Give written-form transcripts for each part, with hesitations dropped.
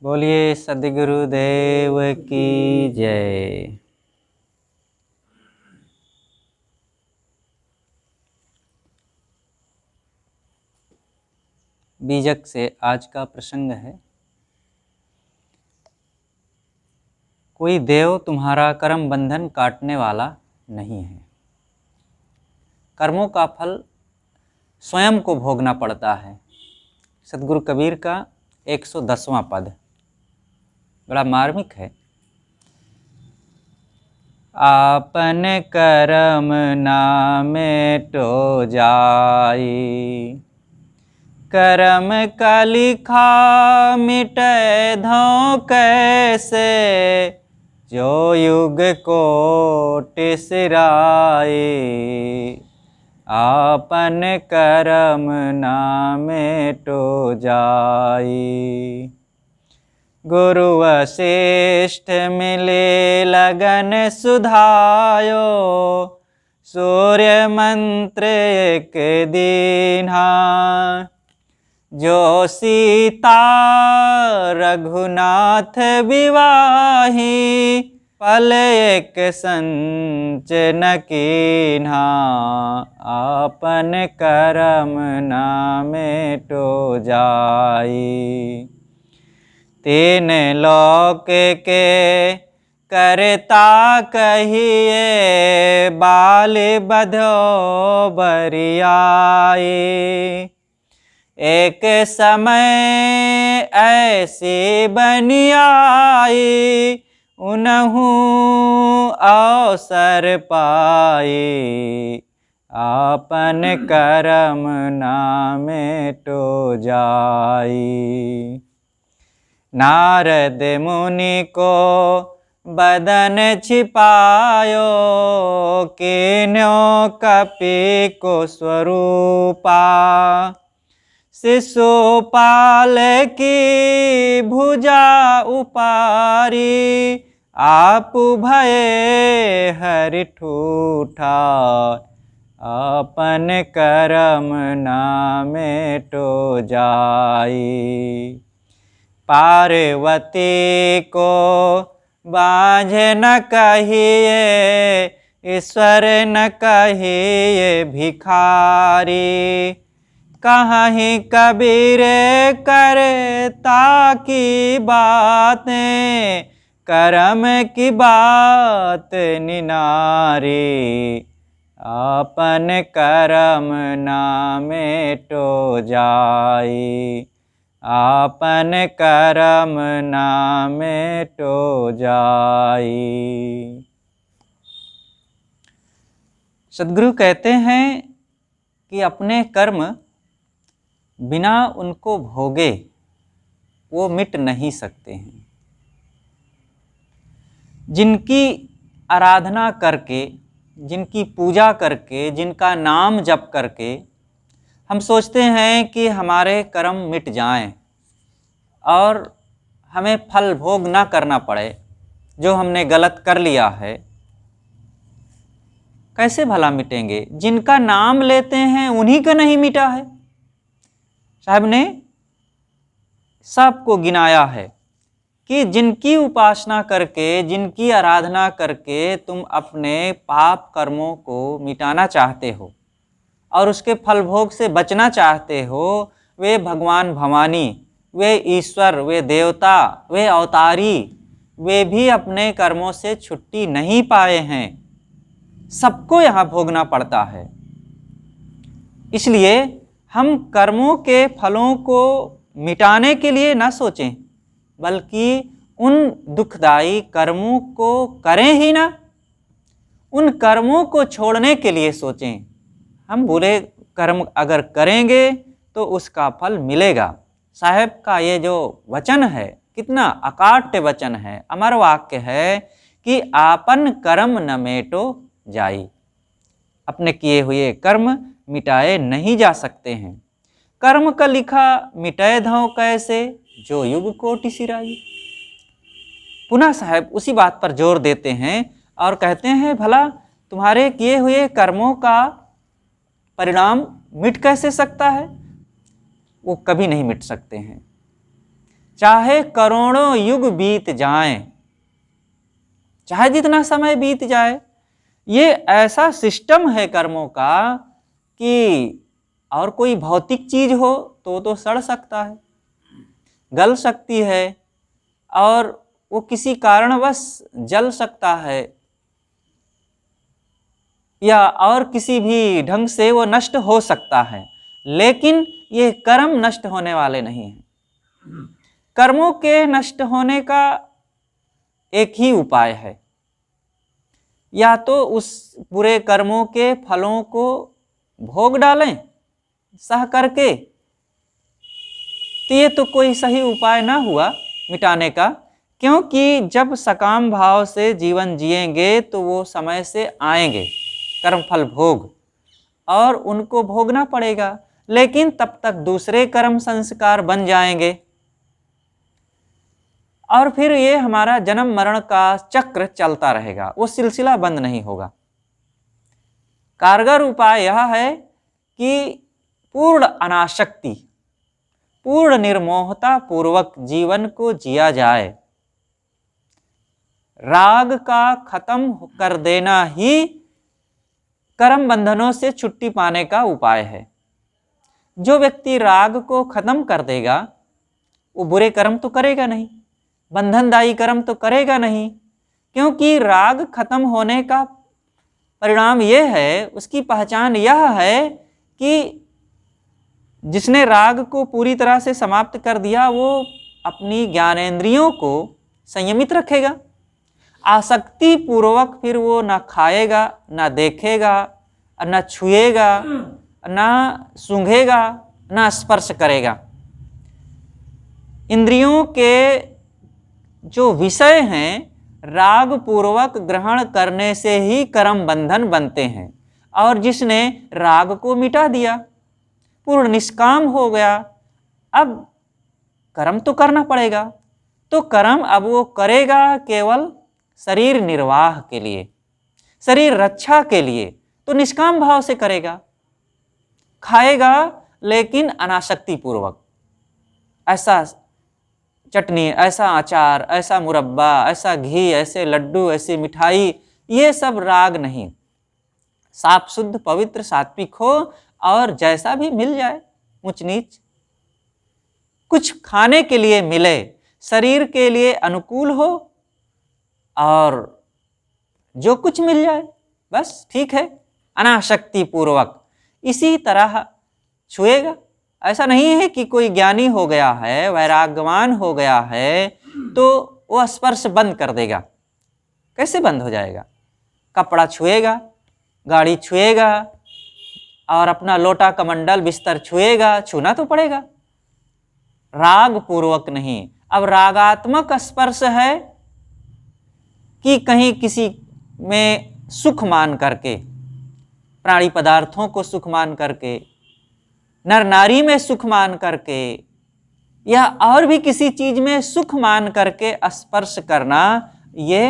बोलिए सद्गुरुदेव की जय। बीजक से आज का प्रसंग है, कोई देव तुम्हारा कर्म बंधन काटने वाला नहीं है। कर्मों का फल स्वयं को भोगना पड़ता है। सद्गुरु कबीर का 110वां पद बड़ा मार्मिक है। आपन कर्म नामेटो जाई, कर्म का लिखा मिटै धों कैसे, जो युग कोटि सिराई। आपन कर्म नामेटो जाई। गुरु वशिष्ठ मिले लगन सुधायो, सूर्य मंत्र एक दीन्हा। जो सीता रघुनाथ विवाही, पल एक संच न कीन्हा। आपन कर्म नामेटो जाई। तीन लोक के करता कहिए, बाल बधो बरियाई। एक समय ऐसी बनी आई, उनहु अवसर पाई। आपन कर्म नामेटो जाई। नारद मुनि को बदन छिपायो, कीन्यो कपि को स्वरूपा। शिशुपाल की भुजा उपारी, आप भये हरि ठूठा। आपन कर्म नामेटो जाई। पार्वती को बाँझ न कहिए, ईश्वर न कहिए भिखारी। कहीं कबीर करता की बातें, कर्म की बात निनारी। आपन कर्म नामेटो जाई। आपन कर्म नामेटो जाई। सद्गुरु कहते हैं कि अपने कर्म बिना उनको भोगे वो मिट नहीं सकते हैं। जिनकी आराधना करके, जिनकी पूजा करके, जिनका नाम जप करके हम सोचते हैं कि हमारे कर्म मिट जाएं और हमें फल भोग ना करना पड़े जो हमने गलत कर लिया है, कैसे भला मिटेंगे? जिनका नाम लेते हैं उन्हीं का नहीं मिटा है। साहब ने सबको गिनाया है कि जिनकी उपासना करके, जिनकी आराधना करके तुम अपने पाप कर्मों को मिटाना चाहते हो और उसके फल भोग से बचना चाहते हो, वे भगवान भवानी, वे ईश्वर, वे देवता, वे अवतारी, वे भी अपने कर्मों से छुट्टी नहीं पाए हैं। सबको यहाँ भोगना पड़ता है। इसलिए हम कर्मों के फलों को मिटाने के लिए न सोचें, बल्कि उन दुखदायी कर्मों को करें ही ना, उन कर्मों को छोड़ने के लिए सोचें। हम बुरे कर्म अगर करेंगे तो उसका फल मिलेगा। साहब का ये जो वचन है कितना अकाट्य वचन है, अमर वाक्य है कि आपन कर्म न मेटो जाई। अपने किए हुए कर्म मिटाए नहीं जा सकते हैं। कर्म का लिखा मिटाए धों कैसे, जो युग कोटि सिराई। पुनः साहब उसी बात पर जोर देते हैं और कहते हैं, भला तुम्हारे किए हुए कर्मों का परिणाम मिट कैसे सकता है? वो कभी नहीं मिट सकते हैं। चाहे करोड़ों युग बीत जाएं, चाहे जितना समय बीत जाए, ये ऐसा सिस्टम है कर्मों का कि और कोई भौतिक चीज हो तो सड़ सकता है, गल सकती है, और वो किसी कारणवश जल सकता है, या और किसी भी ढंग से वो नष्ट हो सकता है, लेकिन ये कर्म नष्ट होने वाले नहीं हैं। कर्मों के नष्ट होने का एक ही उपाय है, या तो उस बुरे कर्मों के फलों को भोग डालें सह करके, तो ये तो कोई सही उपाय ना हुआ मिटाने का, क्योंकि जब सकाम भाव से जीवन जिएंगे तो वो समय से आएंगे कर्म फल भोग, और उनको भोगना पड़ेगा, लेकिन तब तक दूसरे कर्म संस्कार बन जाएंगे, और फिर ये हमारा जन्म मरण का चक्र चलता रहेगा, वो सिलसिला बंद नहीं होगा। कारगर उपाय यह है कि पूर्ण अनासक्ति, पूर्ण निर्मोहता पूर्वक जीवन को जिया जाए। राग का खत्म कर देना ही कर्म बंधनों से छुट्टी पाने का उपाय है। जो व्यक्ति राग को खत्म कर देगा वो बुरे कर्म तो करेगा नहीं, बंधनदायी कर्म तो करेगा नहीं, क्योंकि राग खत्म होने का परिणाम यह है, उसकी पहचान यह है कि जिसने राग को पूरी तरह से समाप्त कर दिया वो अपनी ज्ञानेंद्रियों को संयमित रखेगा, आसक्ति पूर्वक फिर वो ना खाएगा, ना देखेगा, ना छुएगा, ना सूंघेगा, ना स्पर्श करेगा। इंद्रियों के जो विषय हैं राग पूर्वक ग्रहण करने से ही कर्म बंधन बनते हैं, और जिसने राग को मिटा दिया, पूर्ण निष्काम हो गया, अब कर्म तो करना पड़ेगा, तो कर्म अब वो करेगा केवल शरीर निर्वाह के लिए, शरीर रक्षा के लिए, तो निष्काम भाव से करेगा, खाएगा लेकिन अनासक्ति पूर्वक। ऐसा चटनी, ऐसा अचार, ऐसा मुरब्बा, ऐसा घी, ऐसे लड्डू, ऐसी मिठाई, ये सब राग नहीं, साफ शुद्ध पवित्र सात्विक हो, और जैसा भी मिल जाए, ऊंच नीच कुछ खाने के लिए मिले, शरीर के लिए अनुकूल हो, और जो कुछ मिल जाए बस ठीक है, अनासक्ति पूर्वक। इसी तरह छुएगा। ऐसा नहीं है कि कोई ज्ञानी हो गया है, वैराग्यवान हो गया है तो वो स्पर्श बंद कर देगा। कैसे बंद हो जाएगा? कपड़ा छुएगा, गाड़ी छुएगा, और अपना लोटा कमंडल बिस्तर छुएगा, छूना तो पड़ेगा, राग पूर्वक नहीं। अब रागात्मक स्पर्श है कि कहीं किसी में सुख मान करके, प्राणी पदार्थों को सुख मान करके, नर नारी में सुख मान करके, या और भी किसी चीज में सुख मान करके स्पर्श करना, ये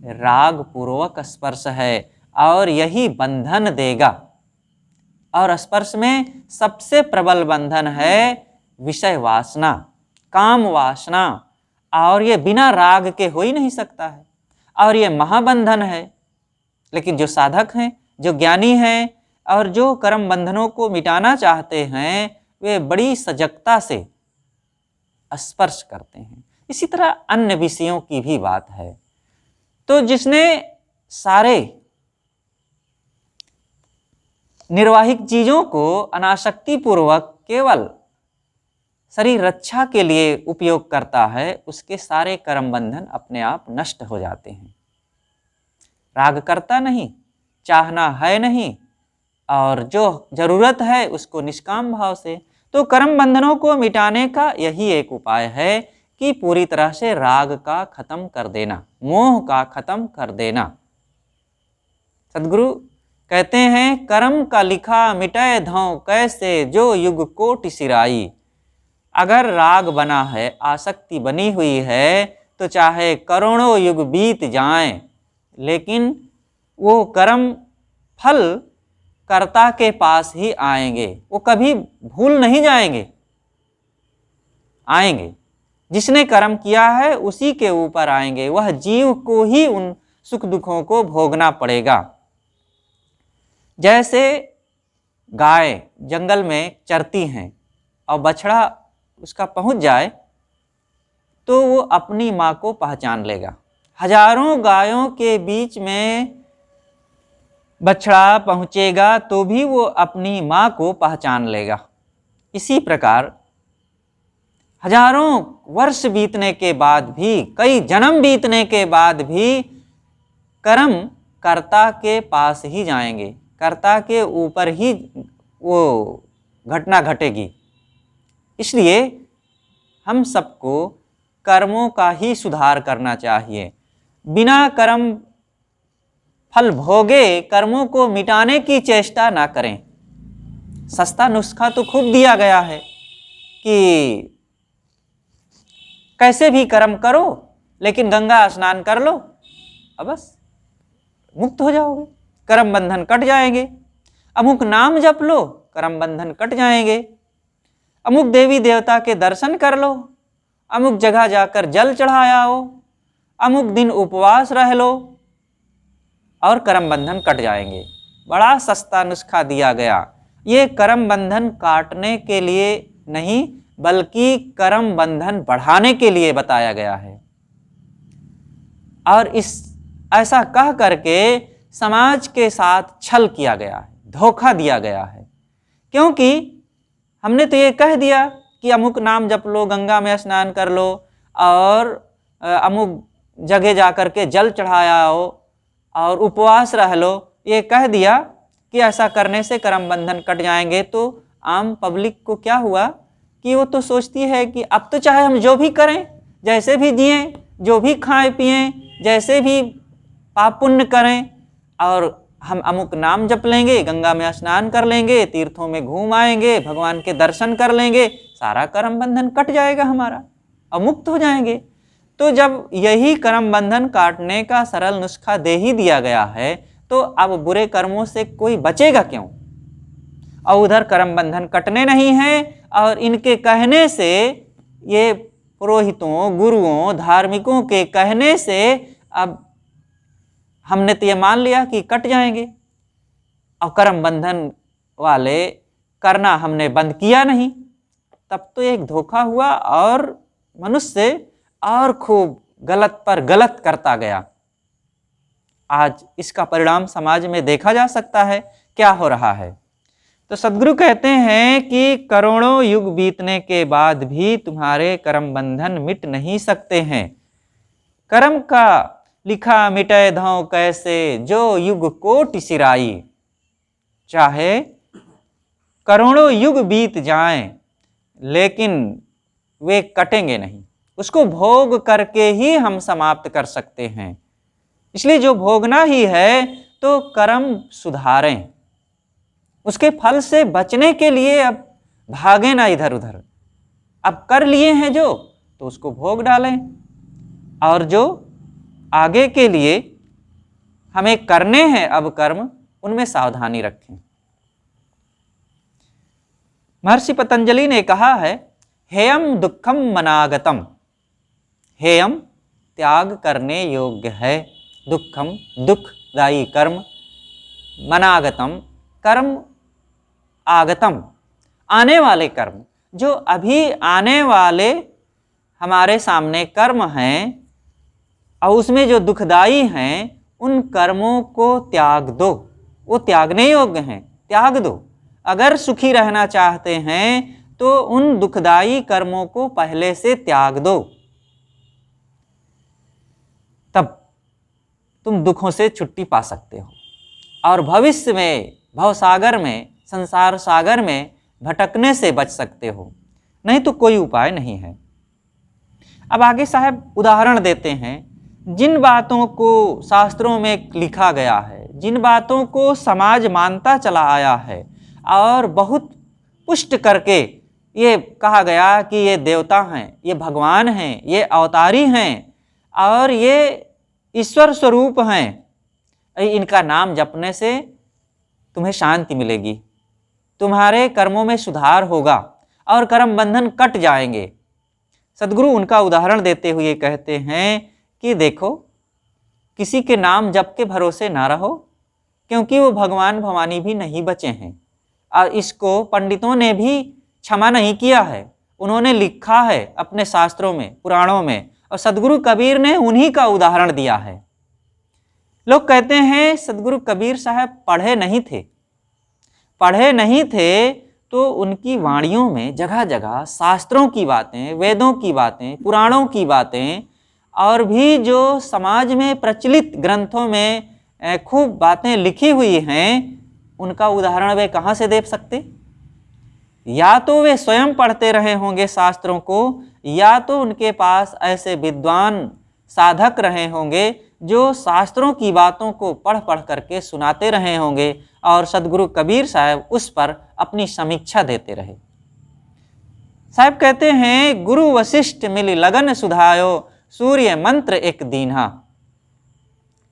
राग पूर्वक स्पर्श है, और यही बंधन देगा। और स्पर्श में सबसे प्रबल बंधन है विषय वासना, काम वासना, और ये बिना राग के हो ही नहीं सकता है, और ये महाबंधन है। लेकिन जो साधक हैं, जो ज्ञानी हैं, और जो कर्म बंधनों को मिटाना चाहते हैं, वे बड़ी सजगता से स्पर्श करते हैं। इसी तरह अन्य विषयों की भी बात है। तो जिसने सारे निर्वाहिक चीजों को अनासक्ति पूर्वक केवल शरीर रक्षा के लिए उपयोग करता है, उसके सारे कर्म बंधन अपने आप नष्ट हो जाते हैं। राग करता नहीं, चाहना है नहीं, और जो जरूरत है उसको निष्काम भाव से। तो कर्म बंधनों को मिटाने का यही एक उपाय है कि पूरी तरह से राग का खत्म कर देना, मोह का खत्म कर देना। सदगुरु कहते हैं, कर्म का लिखा मिटाए धौं कैसे, जो युग कोटि सिराई। अगर राग बना है, आसक्ति बनी हुई है, तो चाहे करोड़ों युग बीत जाएं, लेकिन वो कर्म फल कर्ता के पास ही आएंगे, वो कभी भूल नहीं जाएंगे, आएंगे। जिसने कर्म किया है उसी के ऊपर आएंगे, वह जीव को ही उन सुख दुखों को भोगना पड़ेगा। जैसे गाय जंगल में चरती हैं और बछड़ा उसका पहुंच जाए तो वो अपनी माँ को पहचान लेगा। हजारों गायों के बीच में बछड़ा पहुंचेगा तो भी वो अपनी माँ को पहचान लेगा। इसी प्रकार हजारों वर्ष बीतने के बाद भी, कई जन्म बीतने के बाद भी कर्म कर्ता के पास ही जाएंगे, कर्ता के ऊपर ही वो घटना घटेगी। इसलिए हम सबको कर्मों का ही सुधार करना चाहिए। बिना कर्म फल भोगे कर्मों को मिटाने की चेष्टा ना करें। सस्ता नुस्खा तो खूब दिया गया है कि कैसे भी कर्म करो लेकिन गंगा स्नान कर लो, अब बस मुक्त हो जाओगे, कर्म बंधन कट जाएंगे। अमुक नाम जप लो, कर्म बंधन कट जाएंगे। अमुक देवी देवता के दर्शन कर लो, अमुक जगह जाकर जल चढ़ाया हो, अमुक दिन उपवास रह लो और कर्म बंधन कट जाएंगे। बड़ा सस्ता नुस्खा दिया गया। ये कर्म बंधन काटने के लिए नहीं बल्कि कर्म बंधन बढ़ाने के लिए बताया गया है। और इस ऐसा कह करके समाज के साथ छल किया गया है, धोखा दिया गया है। क्योंकि हमने तो ये कह दिया कि अमुक नाम जप लो, गंगा में स्नान कर लो और अमुक जगह जाकर के जल चढ़ाया हो और उपवास रह लो, ये कह दिया कि ऐसा करने से कर्म बंधन कट जाएंगे। तो आम पब्लिक को क्या हुआ कि वो तो सोचती है कि अब तो चाहे हम जो भी करें, जैसे भी जिएं, जो भी खाएं पिएं, जैसे भी पाप पुण्य करें, और हम अमुक नाम जप लेंगे, गंगा में स्नान कर लेंगे, तीर्थों में घूम आएंगे, भगवान के दर्शन कर लेंगे, सारा कर्म बंधन कट जाएगा हमारा और मुक्त हो जाएंगे। तो जब यही कर्म बंधन काटने का सरल नुस्खा दे ही दिया गया है तो अब बुरे कर्मों से कोई बचेगा क्यों? और उधर कर्म बंधन कटने नहीं है और इनके कहने से, ये पुरोहितों, गुरुओं, धार्मिकों के कहने से अब हमने तो ये मान लिया कि कट जाएंगे और कर्म बंधन वाले करना हमने बंद किया नहीं। तब तो एक धोखा हुआ और मनुष्य और खूब गलत पर गलत करता गया। आज इसका परिणाम समाज में देखा जा सकता है क्या हो रहा है। तो सद्गुरु कहते हैं कि करोड़ों युग बीतने के बाद भी तुम्हारे कर्म बंधन मिट नहीं सकते हैं। कर्म का लिखा मिटे धौं कैसे, जो युग कोटि सिराई। चाहे करोड़ों युग बीत जाएं लेकिन वे कटेंगे नहीं, उसको भोग करके ही हम समाप्त कर सकते हैं। इसलिए जो भोगना ही है तो कर्म सुधारें, उसके फल से बचने के लिए अब भागे ना इधर उधर। अब कर लिए हैं जो, तो उसको भोग डालें, और जो आगे के लिए हमें करने हैं अब कर्म, उनमें सावधानी रखें। महर्षि पतंजलि ने कहा है, हेयम दुखम मनागतम। हेयम त्याग करने योग्य है, दुखम दुखदायी कर्म, मनागतम कर्म आगतम आने वाले कर्म। जो अभी आने वाले हमारे सामने कर्म हैं और उसमें जो दुखदाई हैं, उन कर्मों को त्याग दो। वो त्यागने योग्य हैं, त्याग दो। अगर सुखी रहना चाहते हैं तो उन दुखदाई कर्मों को पहले से त्याग दो, तब तुम दुखों से छुट्टी पा सकते हो और भविष्य में भवसागर में, संसार सागर में भटकने से बच सकते हो। नहीं तो कोई उपाय नहीं है। अब आगे साहब उदाहरण देते हैं। जिन बातों को शास्त्रों में लिखा गया है, जिन बातों को समाज मानता चला आया है और बहुत पुष्ट करके ये कहा गया कि ये देवता हैं, ये भगवान हैं, ये अवतारी हैं और ये ईश्वर स्वरूप हैं, इनका नाम जपने से तुम्हें शांति मिलेगी, तुम्हारे कर्मों में सुधार होगा और कर्म बंधन कट जाएंगे। सदगुरु उनका उदाहरण देते हुए कहते हैं कि देखो, किसी के नाम जप के भरोसे ना रहो, क्योंकि वो भगवान भवानी भी नहीं बचे हैं और इसको पंडितों ने भी क्षमा नहीं किया है। उन्होंने लिखा है अपने शास्त्रों में, पुराणों में, और सदगुरु कबीर ने उन्हीं का उदाहरण दिया है। लोग कहते हैं सदगुरु कबीर साहब पढ़े नहीं थे तो उनकी वाणियों में जगह जगह शास्त्रों की बातें, वेदों की बातें, पुराणों की बातें और भी जो समाज में प्रचलित ग्रंथों में खूब बातें लिखी हुई हैं, उनका उदाहरण वे कहाँ से दे सकते? या तो वे स्वयं पढ़ते रहे होंगे शास्त्रों को, या तो उनके पास ऐसे विद्वान साधक रहे होंगे जो शास्त्रों की बातों को पढ़ पढ़ करके सुनाते रहे होंगे और सदगुरु कबीर साहब उस पर अपनी समीक्षा देते रहे। साहब कहते हैं, गुरु वशिष्ठ मिली लगन सुधायो, सूर्य मंत्र एक दीन्हा,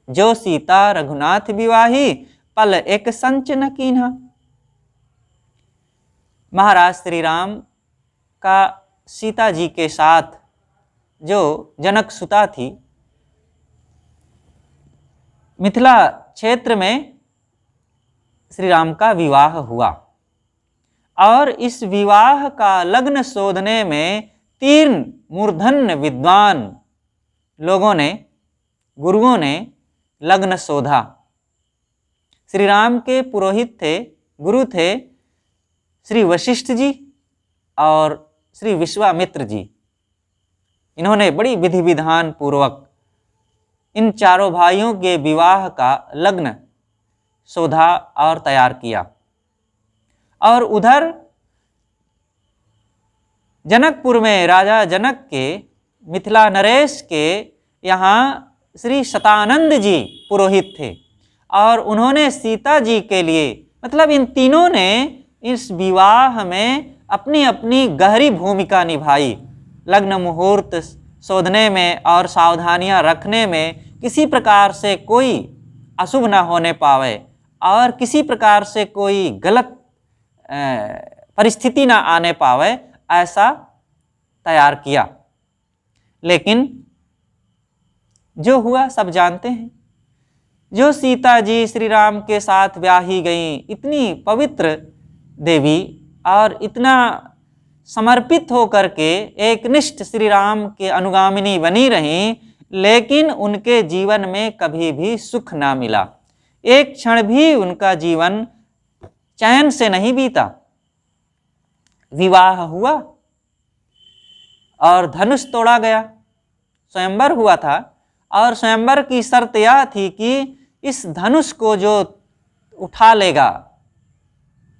जो सीता रघुनाथ विवाही, पल एक संच न कीन्हा। महाराज श्री राम का सीता जी के साथ जो जनक सुता थी, मिथिला क्षेत्र में श्री राम का विवाह हुआ और इस विवाह का लग्न शोधने में 3 मूर्धन्य विद्वान लोगों ने, गुरुओं ने लग्न शोधा। श्री राम के पुरोहित थे, गुरु थे श्री वशिष्ठ जी और श्री विश्वामित्र जी। इन्होंने बड़ी विधि विधान पूर्वक इन चारों भाइयों के विवाह का लग्न शोधा और तैयार किया। और उधर जनकपुर में राजा जनक के, मिथिला नरेश के यहाँ श्री शतानंद जी पुरोहित थे और उन्होंने सीता जी के लिए, मतलब इन तीनों ने इस विवाह में अपनी अपनी गहरी भूमिका निभाई। लग्न मुहूर्त शोधने में और सावधानियां रखने में किसी प्रकार से कोई अशुभ ना होने पावे और किसी प्रकार से कोई गलत परिस्थिति ना आने पावे, ऐसा तैयार किया। लेकिन जो हुआ सब जानते हैं। जो सीता जी श्री राम के साथ ब्याही गई, इतनी पवित्र देवी और इतना समर्पित होकर के एकनिष्ठ श्री राम के अनुगामिनी बनी रहीं, लेकिन उनके जीवन में कभी भी सुख ना मिला। एक क्षण भी उनका जीवन चैन से नहीं बीता। विवाह हुआ और धनुष तोड़ा गया। स्वयंवर हुआ था और स्वयंवर की शर्त यह थी कि इस धनुष को जो उठा लेगा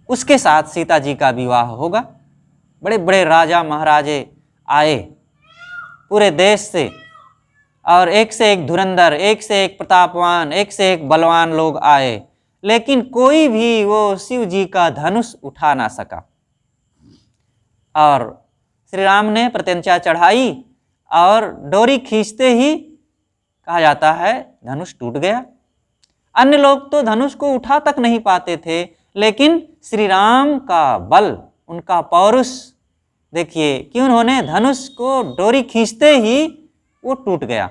उसके साथ सीता जी का विवाह होगा। बड़े बड़े राजा महाराजे आए पूरे देश से और एक से एक धुरंधर, एक से एक प्रतापवान, एक से एक बलवान लोग आए, लेकिन कोई भी वो शिव जी का धनुष उठा ना सका। और श्री राम ने प्रत्यंचा चढ़ाई और डोरी खींचते ही कहा जाता है धनुष टूट गया। अन्य लोग तो धनुष को उठा तक नहीं पाते थे, लेकिन श्री राम का बल, उनका पौरुष देखिए कि उन्होंने धनुष को डोरी खींचते ही वो टूट गया।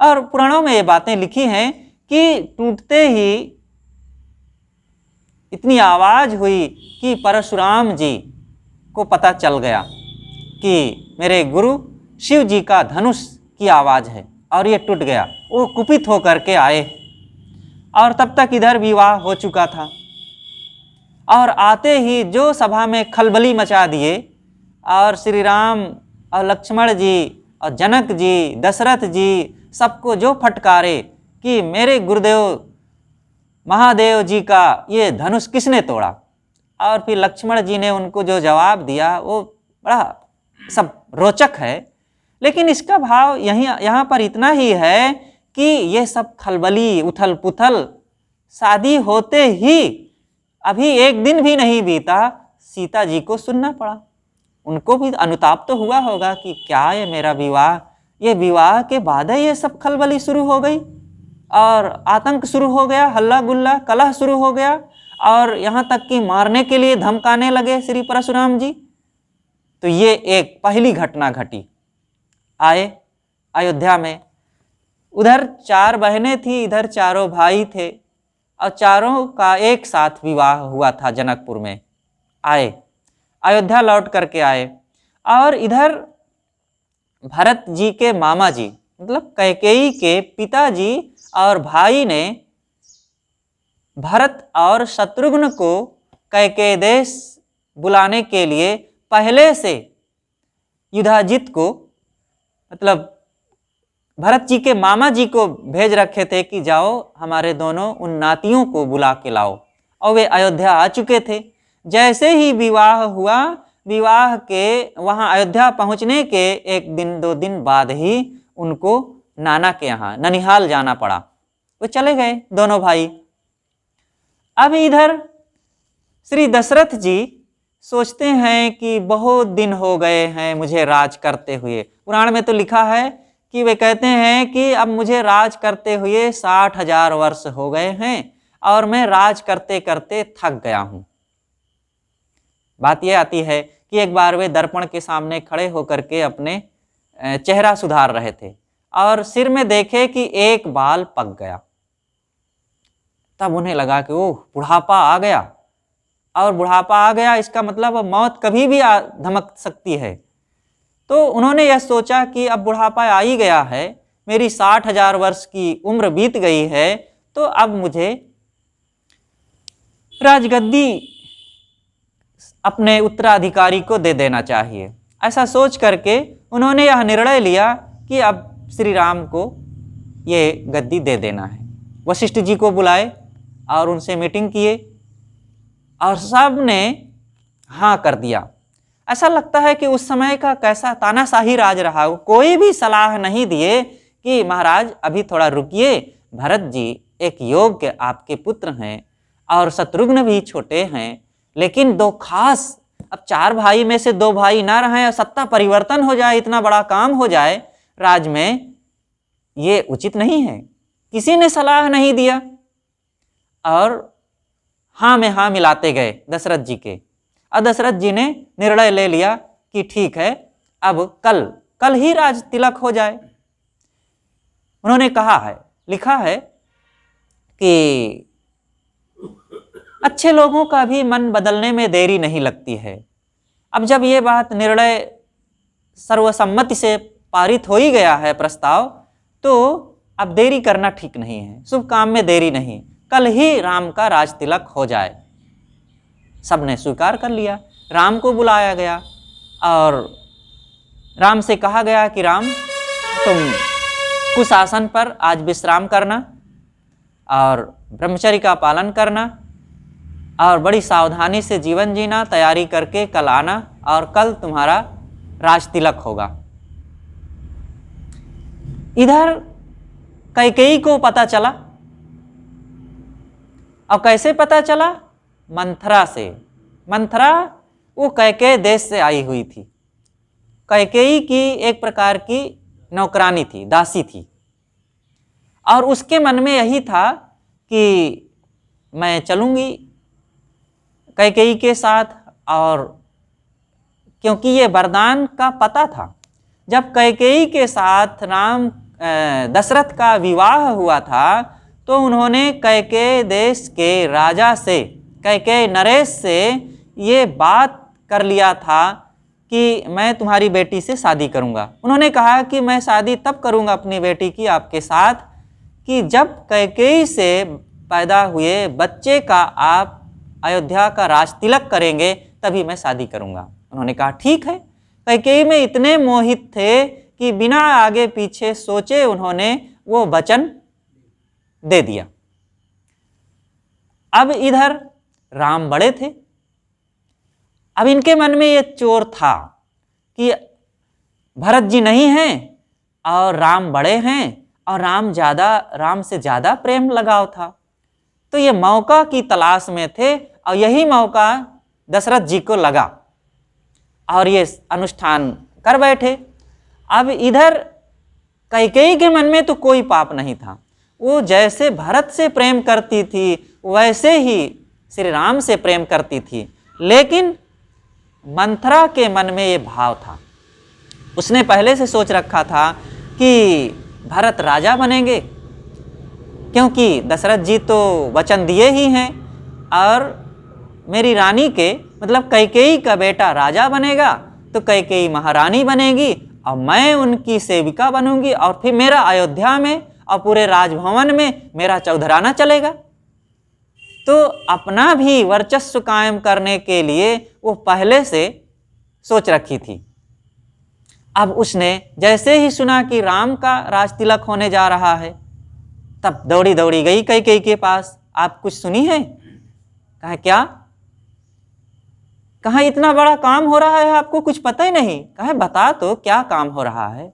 और पुराणों में ये बातें लिखी हैं कि टूटते ही इतनी आवाज हुई कि परशुराम जी को पता चल गया कि मेरे गुरु शिव जी का धनुष की आवाज है और ये टूट गया। वो कुपित होकर के आए और तब तक इधर विवाह हो चुका था और आते ही जो सभा में खलबली मचा दिए और श्री राम और लक्ष्मण जी और जनक जी, दशरथ जी सबको जो फटकारे कि मेरे गुरुदेव महादेव जी का ये धनुष किसने तोड़ा। और फिर लक्ष्मण जी ने उनको जो जवाब दिया वो बड़ा सब रोचक है, लेकिन इसका भाव यहाँ पर इतना ही है कि ये सब खलबली उथल पुथल शादी होते ही अभी एक दिन भी नहीं बीता, सीता जी को सुनना पड़ा। उनको भी अनुताप तो हुआ होगा कि क्या ये मेरा विवाह, ये विवाह के बाद ही ये सब खलबली शुरू हो गई और आतंक शुरू हो गया, हल्ला गुल्ला कलह शुरू हो गया और यहाँ तक कि मारने के लिए धमकाने लगे श्री परशुराम जी। तो ये एक पहली घटना घटी। आए अयोध्या में, उधर 4 बहनें थी, इधर चारों भाई थे, और चारों का एक साथ विवाह हुआ था जनकपुर में। आए अयोध्या लौट करके आए, और इधर भरत जी के मामा जी मतलब कैकेयी के पिताजी और भाई ने भरत और शत्रुघ्न को कैकेयी देश बुलाने के लिए पहले से युधाजित को मतलब भरत जी के मामा जी को भेज रखे थे कि जाओ हमारे दोनों उन नातियों को बुला के लाओ, और वे अयोध्या आ चुके थे। जैसे ही विवाह हुआ, विवाह के वहाँ अयोध्या पहुँचने के 1 दिन 2 दिन बाद ही उनको नाना के यहाँ ननिहाल जाना पड़ा। वे चले गए दोनों भाई। अब इधर श्री दशरथ जी सोचते हैं कि बहुत दिन हो गए हैं मुझे राज करते हुए। पुराण में तो लिखा है कि वे कहते हैं कि अब मुझे राज करते हुए 60,000 वर्ष हो गए हैं और मैं राज करते करते थक गया हूँ। बात यह आती है कि एक बार वे दर्पण के सामने खड़े होकर के अपने चेहरा सुधार रहे थे और सिर में देखे कि एक बाल पक गया। तब उन्हें लगा कि ओह, बुढ़ापा आ गया, और बुढ़ापा आ गया इसका मतलब अब मौत कभी भी धमक सकती है। तो उन्होंने यह सोचा कि अब बुढ़ापा आ ही गया है, मेरी 60,000 वर्ष की उम्र बीत गई है, तो अब मुझे राजगद्दी अपने उत्तराधिकारी को दे देना चाहिए। ऐसा सोच करके उन्होंने यह निर्णय लिया कि अब श्री राम को ये गद्दी दे देना है। वशिष्ठ जी को बुलाए और उनसे मीटिंग किए, और सब ने हाँ कर दिया। ऐसा लगता है कि उस समय का कैसा तानाशाही राज रहा हो, कोई भी सलाह नहीं दिए कि महाराज अभी थोड़ा रुकिए, भरत जी एक योग्य आपके पुत्र हैं और शत्रुघ्न भी छोटे हैं, लेकिन 2 खास, अब 4 भाई में से 2 भाई ना रहें और सत्ता परिवर्तन हो जाए, इतना बड़ा काम हो जाए राज में, ये उचित नहीं है। किसी ने सलाह नहीं दिया और हाँ में हाँ मिलाते गए दशरथ जी के, और दशरथ जी ने निर्णय ले लिया कि ठीक है, अब कल ही राज तिलक हो जाए। उन्होंने कहा है, लिखा है कि अच्छे लोगों का भी मन बदलने में देरी नहीं लगती है। अब जब ये बात निर्णय सर्वसम्मति से पारित हो ही गया है प्रस्ताव, तो अब देरी करना ठीक नहीं है, शुभ काम में देरी नहीं, कल ही राम का राज तिलक हो जाए। सबने स्वीकार कर लिया। राम को बुलाया गया और राम से कहा गया कि राम, तुम कुशासन पर आज विश्राम करना और ब्रह्मचर्य का पालन करना और बड़ी सावधानी से जीवन जीना, तैयारी करके कल आना और कल तुम्हारा राज तिलक होगा। इधर कैकेयी को पता चला, और कैसे पता चला? मंथरा से। मंथरा वो कैकेयी देश से आई हुई थी। कैकेयी की एक प्रकार की नौकरानी थी, दासी थी, और उसके मन में यही था कि मैं चलूँगी कैकेयी के साथ, और क्योंकि ये वरदान का पता था। जब कैकेयी के साथ राम दशरथ का विवाह हुआ था, तो उन्होंने कैकेयी देश के राजा से, कैकेयी नरेश से ये बात कर लिया था कि मैं तुम्हारी बेटी से शादी करूंगा। उन्होंने कहा कि मैं शादी तब करूंगा अपनी बेटी की आपके साथ कि जब कैकेयी से पैदा हुए बच्चे का आप अयोध्या का राज तिलक करेंगे, तभी मैं शादी करूंगा। उन्होंने कहा ठीक है। कैकेयी में इतने मोहित थे कि बिना आगे पीछे सोचे उन्होंने वो वचन दे दिया। अब इधर राम बड़े थे, अब इनके मन में ये चोर था कि भरत जी नहीं हैं और राम बड़े हैं, और राम से ज़्यादा प्रेम लगाव था, तो ये मौका की तलाश में थे, और यही मौका दशरथ जी को लगा और ये अनुष्ठान कर बैठे। अब इधर कैकेयी के मन में तो कोई पाप नहीं था, वो जैसे भरत से प्रेम करती थी वैसे ही श्री राम से प्रेम करती थी, लेकिन मंथरा के मन में ये भाव था। उसने पहले से सोच रखा था कि भरत राजा बनेंगे, क्योंकि दशरथ जी तो वचन दिए ही हैं, और मेरी रानी के मतलब कैकेयी का बेटा राजा बनेगा तो कैकेयी महारानी बनेगी और मैं उनकी सेविका बनूंगी, और फिर मेरा अयोध्या में और पूरे राजभवन में मेरा चौधराना चलेगा। तो अपना भी वर्चस्व कायम करने के लिए वो पहले से सोच रखी थी। अब उसने जैसे ही सुना कि राम का राजतिलक होने जा रहा है, तब दौड़ी दौड़ी गई कैकेयी के पास। आप कुछ सुनी है? कहा क्या? कहा इतना बड़ा काम हो रहा है, आपको कुछ पता ही नहीं? कहा बता तो क्या काम हो रहा है?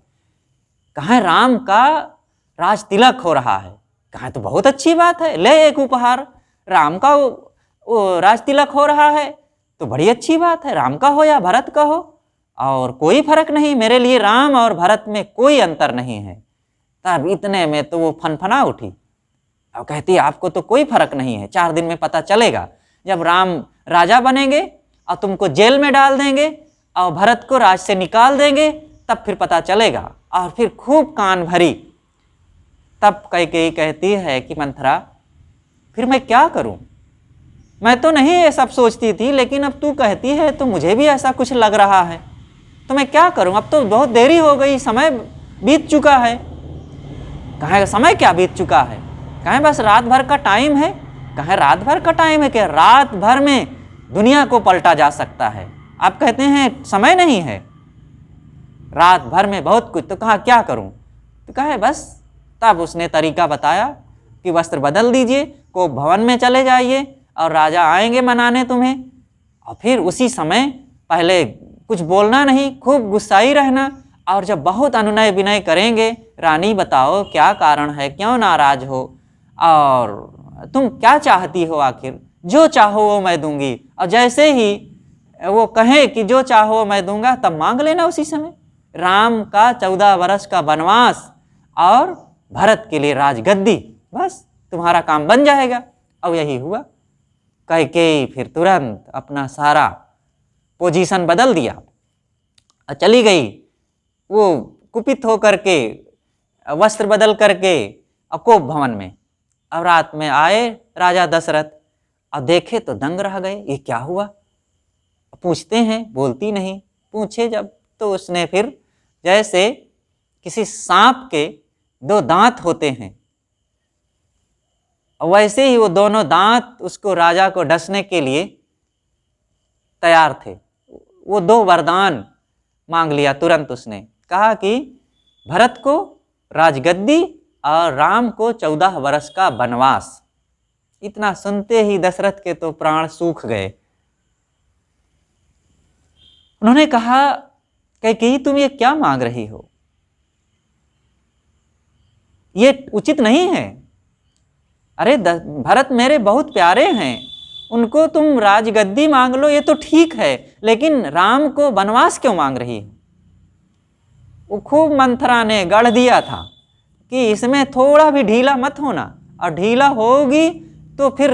कहा राम का राजतिलक हो रहा है। कहा तो बहुत अच्छी बात है, ले एक उपहार। राम का वो राजतिलक हो रहा है तो बड़ी अच्छी बात है, राम का हो या भरत का हो, और कोई फर्क नहीं, मेरे लिए राम और भरत में कोई अंतर नहीं है। तब इतने में तो वो फनफना उठी और कहती आपको तो कोई फर्क नहीं है, 4 दिन में पता चलेगा। जब राम राजा बनेंगे और तुमको जेल में डाल देंगे और भरत को राज से निकाल देंगे, तब फिर पता चलेगा। और फिर खूब कान भरी। तब कैकेयी कहती है कि मंथरा फिर मैं क्या करूं? मैं तो नहीं ये सब सोचती थी, लेकिन अब तू कहती है तो मुझे भी ऐसा कुछ लग रहा है, तो मैं क्या करूं? अब तो बहुत देरी हो गई, समय बीत चुका है। कहे समय क्या बीत चुका है? कहे बस रात भर का टाइम है। कहे रात भर का टाइम है? क्या रात भर में दुनिया को पलटा जा सकता है? आप कहते हैं समय नहीं है, रात भर में बहुत कुछ। तो कहा क्या करूं? तो कहे बस। तब उसने तरीका बताया कि वस्त्र बदल दीजिए, को भवन में चले जाइए और राजा आएंगे मनाने तुम्हें, और फिर उसी समय पहले कुछ बोलना नहीं, खूब गुस्साई रहना, और जब बहुत अनुनय विनय करेंगे, रानी बताओ क्या कारण है, क्यों नाराज हो, और तुम क्या चाहती हो, आखिर जो चाहो वो मैं दूंगी। और जैसे ही वो कहे कि जो चाहो मैं दूंगा, तब मांग लेना उसी समय राम का 14 वर्ष का वनवास और भरत के लिए राजगद्दी, बस तुम्हारा काम बन जाएगा। और यही हुआ। कैकेयी फिर तुरंत अपना सारा पोजीशन बदल दिया और चली गई। वो कुपित होकर के वस्त्र बदल करके अकोप भवन में। अब रात में आए राजा दशरथ और देखे तो दंग रह गए, ये क्या हुआ? पूछते हैं, बोलती नहीं। पूछे जब तो उसने फिर जैसे किसी सांप के 2 दांत होते हैं, वैसे ही वो दोनों दांत उसको राजा को डसने के लिए तैयार थे। वो 2 वरदान मांग लिया तुरंत। उसने कहा कि भरत को राजगद्दी और राम को 14 वर्ष का वनवास। इतना सुनते ही दशरथ के तो प्राण सूख गए। उन्होंने कहा कैकेयी तुम ये क्या मांग रही हो? ये उचित नहीं है। अरे भरत मेरे बहुत प्यारे हैं, उनको तुम राजगद्दी मांग लो, ये तो ठीक है, लेकिन राम को वनवास क्यों मांग रही हो? वो खूब मंथरा ने गढ़ दिया था कि इसमें थोड़ा भी ढीला मत होना, और ढीला होगी तो फिर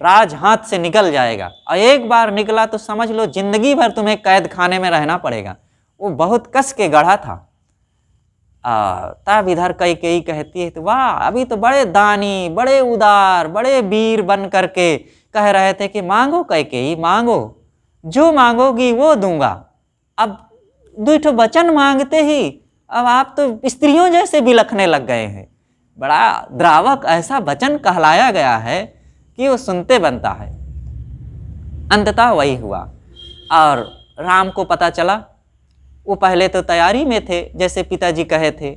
राज हाथ से निकल जाएगा, और एक बार निकला तो समझ लो जिंदगी भर तुम्हें कैद खाने में रहना पड़ेगा। वो बहुत कस के गढ़ा था। तब इधर कैकेयी कहती है तो वाह, अभी तो बड़े दानी, बड़े उदार, बड़े वीर बन करके कह रहे थे कि मांगो कैकेयी मांगो, जो मांगोगी वो दूंगा। अब 2 वचन मांगते ही अब आप तो स्त्रियों जैसे बिलखने लग गए हैं। बड़ा द्रावक ऐसा वचन कहलाया गया है कि वो सुनते बनता है। अंततः वही हुआ। और राम को पता चला। वो पहले तो तैयारी में थे जैसे पिताजी कहे थे,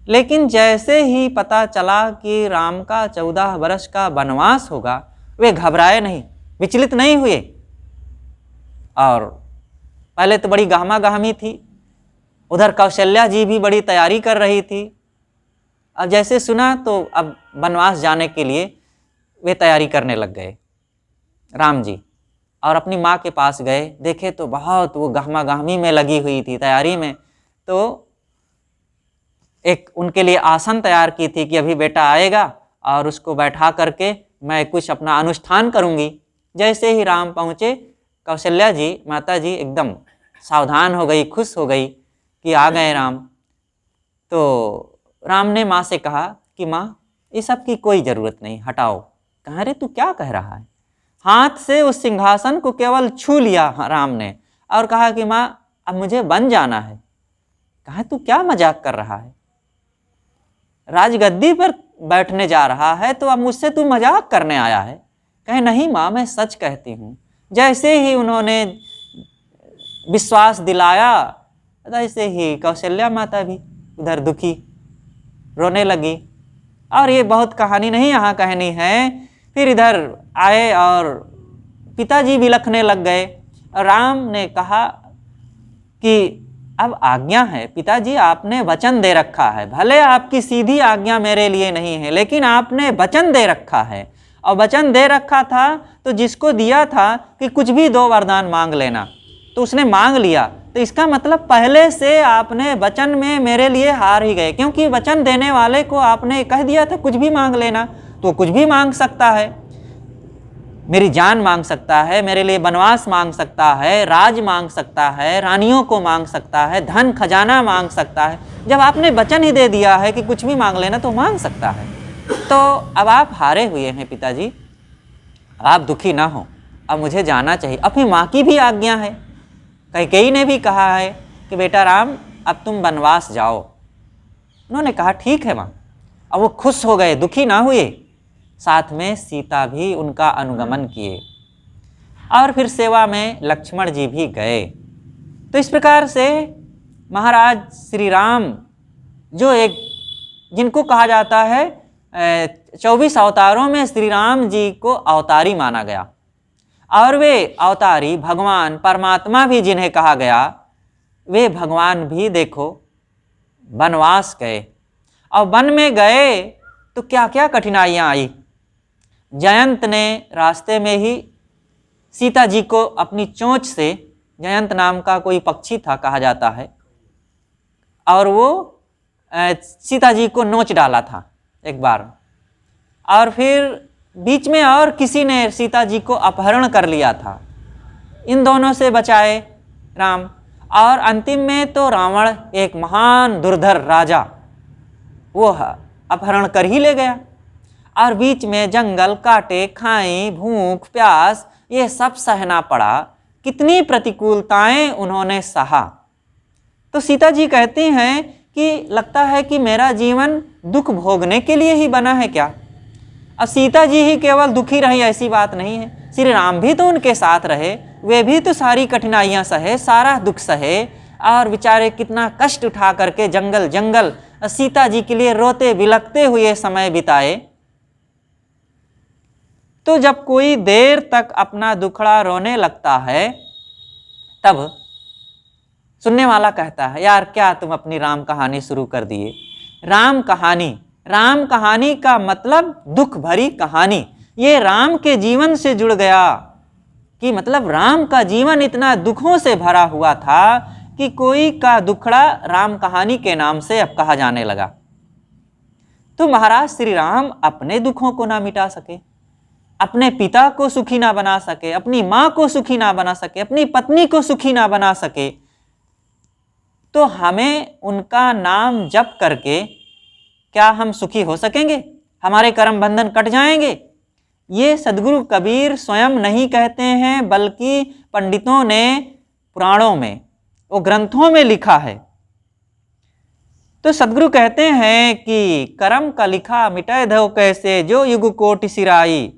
लेकिन जैसे ही पता चला कि राम का 14 वर्ष का वनवास होगा, वे घबराए नहीं, विचलित नहीं हुए। और पहले तो बड़ी गहमा गहमी थी। उधर कौशल्या जी भी बड़ी तैयारी कर रही थी। अब जैसे सुना तो अब वनवास जाने के लिए वे तैयारी करने लग गए राम जी, और अपनी माँ के पास गए। देखे तो बहुत वो गहमा गहमी में लगी हुई थी तैयारी में। तो एक उनके लिए आसन तैयार की थी कि अभी बेटा आएगा और उसको बैठा करके मैं कुछ अपना अनुष्ठान करूंगी। जैसे ही राम पहुँचे, कौशल्या जी, माता जी एकदम सावधान हो गई, खुश हो गई कि आ गए राम। तो राम ने माँ से कहा कि माँ, ये सब की कोई ज़रूरत नहीं, हटाओ। कहा, अरे तू क्या कह रहा है? हाथ से उस सिंहासन को केवल छू लिया राम ने और कहा कि माँ, अब मुझे बन जाना है। कहा, तू क्या मजाक कर रहा है? राजगद्दी पर बैठने जा रहा है तो अब मुझसे तू मजाक करने आया है? कहे, नहीं माँ, मैं सच कहती हूँ। जैसे ही उन्होंने विश्वास दिलाया, वैसे ही कौशल्या माता भी उधर दुखी रोने लगी। और ये बहुत कहानी नहीं यहाँ कहनी है। फिर इधर आए और पिताजी बिलखने लग गए। राम ने कहा कि अब आज्ञा है पिताजी, आपने वचन दे रखा है, भले आपकी सीधी आज्ञा मेरे लिए नहीं है, लेकिन आपने वचन दे रखा है। और वचन दे रखा था तो जिसको दिया था कि कुछ भी 2 वरदान मांग लेना, तो उसने मांग लिया। तो इसका मतलब पहले से आपने वचन में मेरे लिए हार ही गए, क्योंकि वचन देने वाले को आपने कह दिया था कुछ भी मांग लेना, तो कुछ भी मांग सकता है। मेरी जान मांग सकता है, मेरे लिए वनवास मांग सकता है, राज मांग सकता है, रानियों को मांग सकता है, धन खजाना मांग सकता है। जब आपने वचन ही दे दिया है कि कुछ भी मांग लेना, तो मांग सकता है। तो अब आप हारे हुए हैं पिताजी, आप दुखी ना हो, अब मुझे जाना चाहिए। अपनी माँ की भी आज्ञा है, कैकेयी ने भी कहा है कि बेटा राम, अब तुम वनवास जाओ। उन्होंने कहा ठीक है माँ। अब वो खुश हो गए, दुखी ना हुए। साथ में सीता भी उनका अनुगमन किए और फिर सेवा में लक्ष्मण जी भी गए। तो इस प्रकार से महाराज श्री राम, जो एक जिनको कहा जाता है 24 अवतारों में श्री राम जी को अवतारी माना गया, और वे अवतारी भगवान परमात्मा भी जिन्हें कहा गया, वे भगवान भी देखो वनवास गए। और वन में गए तो क्या क्या कठिनाइयाँ आई। जयंत ने रास्ते में ही सीता जी को अपनी चोंच से, जयंत नाम का कोई पक्षी था कहा जाता है, और वो सीता जी को नोच डाला था एक बार। और फिर बीच में और किसी ने सीता जी को अपहरण कर लिया था। इन दोनों से बचाए राम। और अंतिम में तो रावण, एक महान दुर्धर राजा, वो अपहरण कर ही ले गया। और बीच में जंगल, काटे, खाई, भूख, प्यास, ये सब सहना पड़ा। कितनी प्रतिकूलताएं उन्होंने सहा। तो सीता जी कहती हैं कि लगता है कि मेरा जीवन दुख भोगने के लिए ही बना है क्या? अब सीता जी ही केवल दुखी रही ऐसी बात नहीं है, श्री राम भी तो उनके साथ रहे, वे भी तो सारी कठिनाइयां सहे, सारा दुख सहे, और बेचारे कितना कष्ट उठा करके जंगल जंगल सीता जी के लिए रोते बिलखते हुए समय बिताए। तो जब कोई देर तक अपना दुखड़ा रोने लगता है, तब सुनने वाला कहता है, यार क्या तुम अपनी राम कहानी शुरू कर दिए। राम कहानी का मतलब दुख भरी कहानी। ये राम के जीवन से जुड़ गया कि मतलब राम का जीवन इतना दुखों से भरा हुआ था कि कोई का दुखड़ा राम कहानी के नाम से अब कहा जाने लगा। तो महाराज श्री राम अपने दुखों को ना मिटा सके, अपने पिता को सुखी ना बना सके, अपनी माँ को सुखी ना बना सके, अपनी पत्नी को सुखी ना बना सके, तो हमें उनका नाम जप करके क्या हम सुखी हो सकेंगे? हमारे कर्म बंधन कट जाएंगे? ये सदगुरु कबीर स्वयं नहीं कहते हैं, बल्कि पंडितों ने पुराणों में, वो ग्रंथों में लिखा है। तो सदगुरु कहते हैं कि कर्म का लिखा मिटाए धो कैसे, जो युग कोटि सिराई।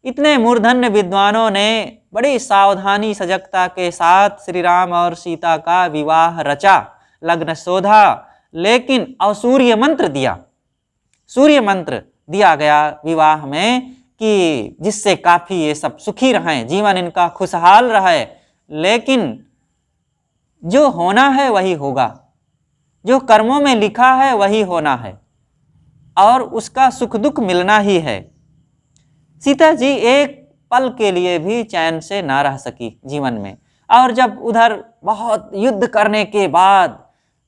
इतने मूर्धन्य विद्वानों ने बड़ी सावधानी सजगता के साथ श्री राम और सीता का विवाह रचा, लग्न शोधा, लेकिन और सूर्य मंत्र दिया गया विवाह में कि जिससे काफी ये सब सुखी रहें, जीवन इनका खुशहाल रहे। लेकिन जो होना है वही होगा, जो कर्मों में लिखा है वही होना है, और उसका सुख दुख मिलना ही है। सीता जी एक पल के लिए भी चैन से ना रह सकी जीवन में। और जब उधर बहुत युद्ध करने के बाद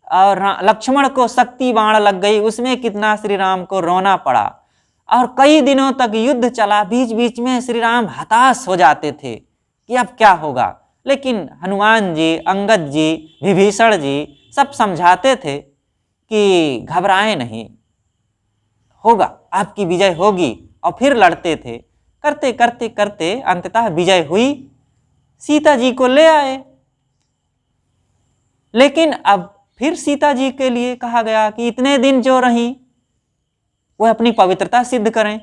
और लक्ष्मण को शक्ति बाण लग गई, उसमें कितना श्री राम को रोना पड़ा, और कई दिनों तक युद्ध चला। बीच बीच में श्री राम हताश हो जाते थे कि अब क्या होगा। लेकिन हनुमान जी, अंगद जी, विभीषण जी सब समझाते थे कि घबराएं नहीं, होगा, आपकी विजय होगी। और फिर लड़ते थे। करते करते करते अंततः विजय हुई, सीता जी को ले आए। लेकिन अब फिर सीता जी के लिए कहा गया कि इतने दिन जो रही वह अपनी पवित्रता सिद्ध करें।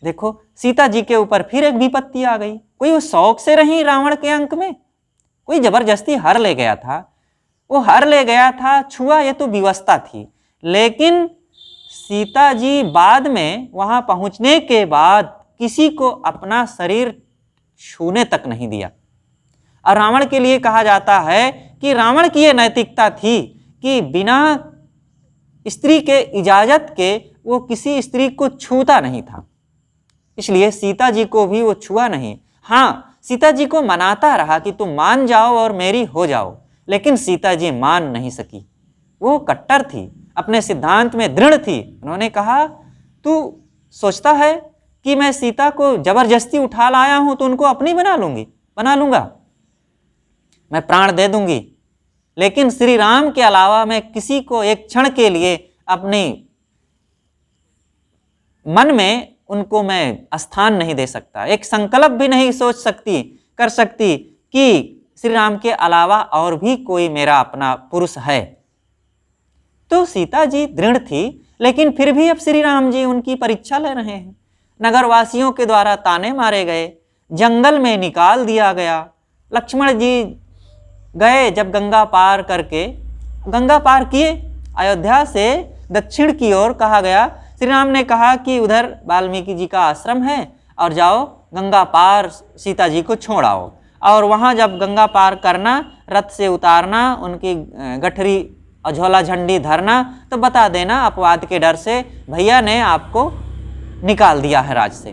देखो, सीता जी के ऊपर फिर एक विपत्ति आ गई। कोई वो शौक से रही रावण के अंक में, कोई जबरदस्ती हर ले गया था। वो हर ले गया था, छुआ, ये तो विवशता थी। लेकिन सीता जी बाद में वहां पहुंचने के बाद किसी को अपना शरीर छूने तक नहीं दिया। और रावण के लिए कहा जाता है कि रावण की यह नैतिकता थी कि बिना स्त्री के इजाजत के वो किसी स्त्री को छूता नहीं था। इसलिए सीता जी को भी वो छुआ नहीं। हाँ, सीता जी को मनाता रहा कि तुम मान जाओ और मेरी हो जाओ, लेकिन सीता जी मान नहीं सकी। वो कट्टर थी, अपने सिद्धांत में दृढ़ थी। उन्होंने कहा, तू सोचता है कि मैं सीता को जबरदस्ती उठा लाया हूं तो उनको अपनी बना लूंगा, मैं प्राण दे दूंगी, लेकिन श्री राम के अलावा मैं किसी को एक क्षण के लिए अपने मन में उनको मैं स्थान नहीं दे सकता। एक संकल्प भी नहीं कर सकती कि श्री राम के अलावा और भी कोई मेरा अपना पुरुष है। तो सीता जी दृढ़ थी, लेकिन फिर भी अब श्री राम जी उनकी परीक्षा ले रहे हैं। नगरवासियों के द्वारा ताने मारे गए, जंगल में निकाल दिया गया। लक्ष्मण जी गए जब गंगा पार किए, अयोध्या से दक्षिण की ओर कहा गया। श्री राम ने कहा कि उधर वाल्मीकि जी का आश्रम है और जाओ गंगा पार सीता जी को छोड़ आओ। और वहाँ जब गंगा पार करना, रथ से उतारना, उनकी गठरी और झोला झंडी धरना, तो बता देना अपवाद के डर से भैया ने आपको निकाल दिया है राज से।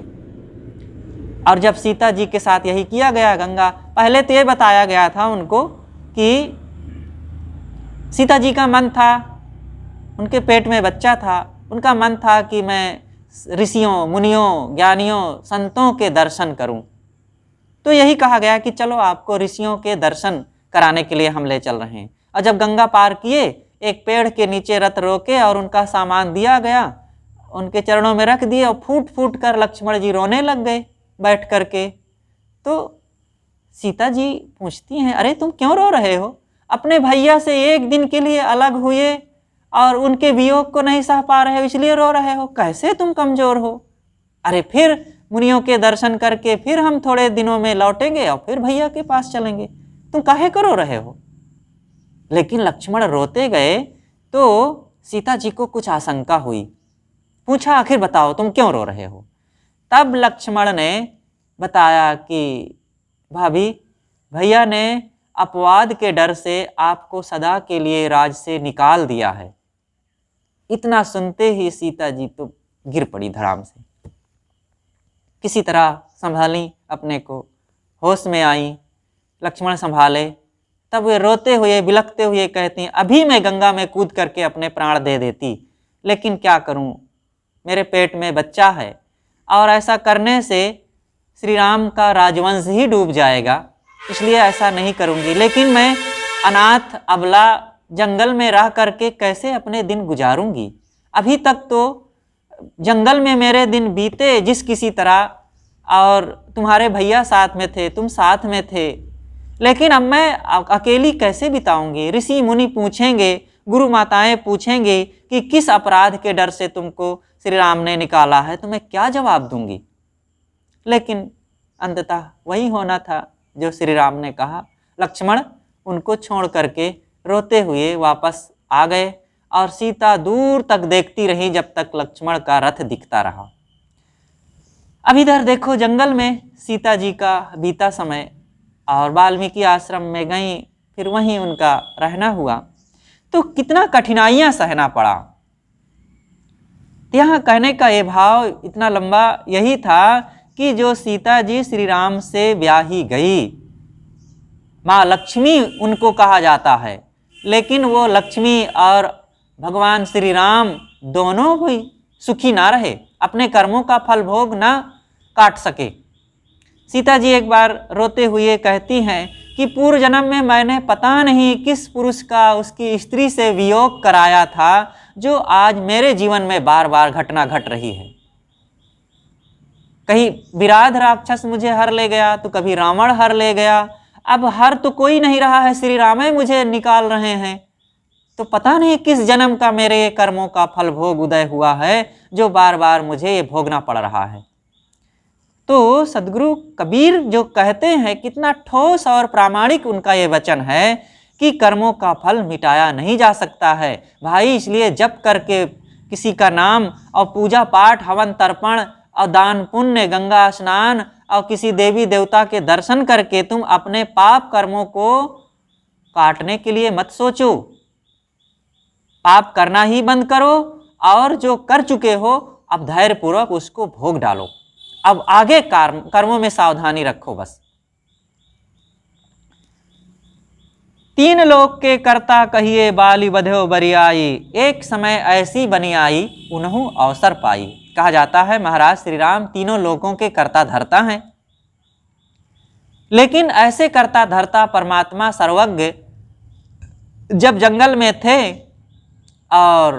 और जब सीता जी के साथ यही किया गया, गंगा, पहले तो ये बताया गया था उनको कि सीता जी का मन था, उनके पेट में बच्चा था, उनका मन था कि मैं ऋषियों, मुनियों, ज्ञानियों, संतों के दर्शन करूं। तो यही कहा गया कि चलो आपको ऋषियों के दर्शन कराने के लिए हम ले चल रहे हैं। और जब गंगा पार किए, एक पेड़ के नीचे रथ रोके और उनका सामान दिया गया, उनके चरणों में रख दिए और फूट फूट कर लक्ष्मण जी रोने लग गए बैठ करके। तो सीता जी पूछती हैं, अरे तुम क्यों रो रहे हो? अपने भैया से एक दिन के लिए अलग हुए और उनके वियोग को नहीं सह पा रहे हो, इसलिए रो रहे हो? कैसे तुम कमजोर हो? अरे फिर मुनियों के दर्शन करके फिर हम थोड़े दिनों में लौटेंगे और फिर भैया के पास चलेंगे, तुम काहे को रो रहे हो? लेकिन लक्ष्मण रोते गए तो सीता जी को कुछ आशंका हुई। पूछा, आखिर बताओ तुम क्यों रो रहे हो? तब लक्ष्मण ने बताया कि भाभी, भैया ने अपवाद के डर से आपको सदा के लिए राज से निकाल दिया है। इतना सुनते ही सीता जी तो गिर पड़ी धड़ाम से। किसी तरह संभाली अपने को, होश में आई, लक्ष्मण संभाले। तब वे रोते हुए, बिलखते हुए कहती हैं, अभी मैं गंगा में कूद करके अपने प्राण दे देती, लेकिन क्या करूं, मेरे पेट में बच्चा है और ऐसा करने से श्री राम का राजवंश ही डूब जाएगा, इसलिए ऐसा नहीं करूंगी। लेकिन मैं अनाथ अबला जंगल में रह करके कैसे अपने दिन गुजारूंगी? अभी तक तो जंगल में मेरे दिन बीते जिस किसी तरह, और तुम्हारे भैया साथ में थे, तुम साथ में थे, लेकिन अब मैं अकेली कैसे बिताऊंगी? ऋषि मुनि पूछेंगे, गुरु माताएं पूछेंगे कि किस अपराध के डर से तुमको श्री राम ने निकाला है, तो मैं क्या जवाब दूंगी? लेकिन अंततः वही होना था जो श्री राम ने कहा। लक्ष्मण उनको छोड़ करके रोते हुए वापस आ गए और सीता दूर तक देखती रही जब तक लक्ष्मण का रथ दिखता रहा। अब इधर देखो, जंगल में सीता जी का बीता समय और वाल्मीकि आश्रम में गई, फिर वहीं उनका रहना हुआ, तो कितना कठिनाइयां सहना पड़ा। यहाँ कहने का ये भाव इतना लंबा यही था कि जो सीता जी श्री राम से ब्याही गई, माँ लक्ष्मी उनको कहा जाता है, लेकिन वो लक्ष्मी और भगवान श्री राम दोनों भी सुखी ना रहे, अपने कर्मों का फल भोग ना काट सके। सीता जी एक बार रोते हुए कहती हैं कि पूर्व जन्म में मैंने पता नहीं किस पुरुष का उसकी स्त्री से वियोग कराया था, जो आज मेरे जीवन में बार बार घटना घट रही है। कहीं विराध राक्षस मुझे हर ले गया, तो कभी रावण हर ले गया, अब हर तो कोई नहीं रहा है, श्री राम ही मुझे निकाल रहे हैं। तो पता नहीं किस जन्म का मेरे ये कर्मों का फल भोग उदय हुआ है, जो बार बार मुझे ये भोगना पड़ रहा है। तो सदगुरु कबीर जो कहते हैं, कितना ठोस और प्रामाणिक उनका ये वचन है कि कर्मों का फल मिटाया नहीं जा सकता है भाई। इसलिए जप करके किसी का नाम और पूजा पाठ, हवन तर्पण और दान पुण्य, गंगा स्नान और किसी देवी देवता के दर्शन करके तुम अपने पाप कर्मों को काटने के लिए मत सोचो। पाप करना ही बंद करो और जो कर चुके हो अब धैर्यपूर्वक उसको भोग डालो। अब आगे कर्मों में सावधानी रखो बस। तीन लोक के कर्ता कहिए बाली बध्यो बरियाई, एक समय ऐसी बनी आई उन्हु अवसर पाई। कहा जाता है महाराज श्री राम तीनों लोकों के कर्ता धर्ता हैं, लेकिन ऐसे कर्ता धर्ता परमात्मा सर्वज्ञ जब जंगल में थे और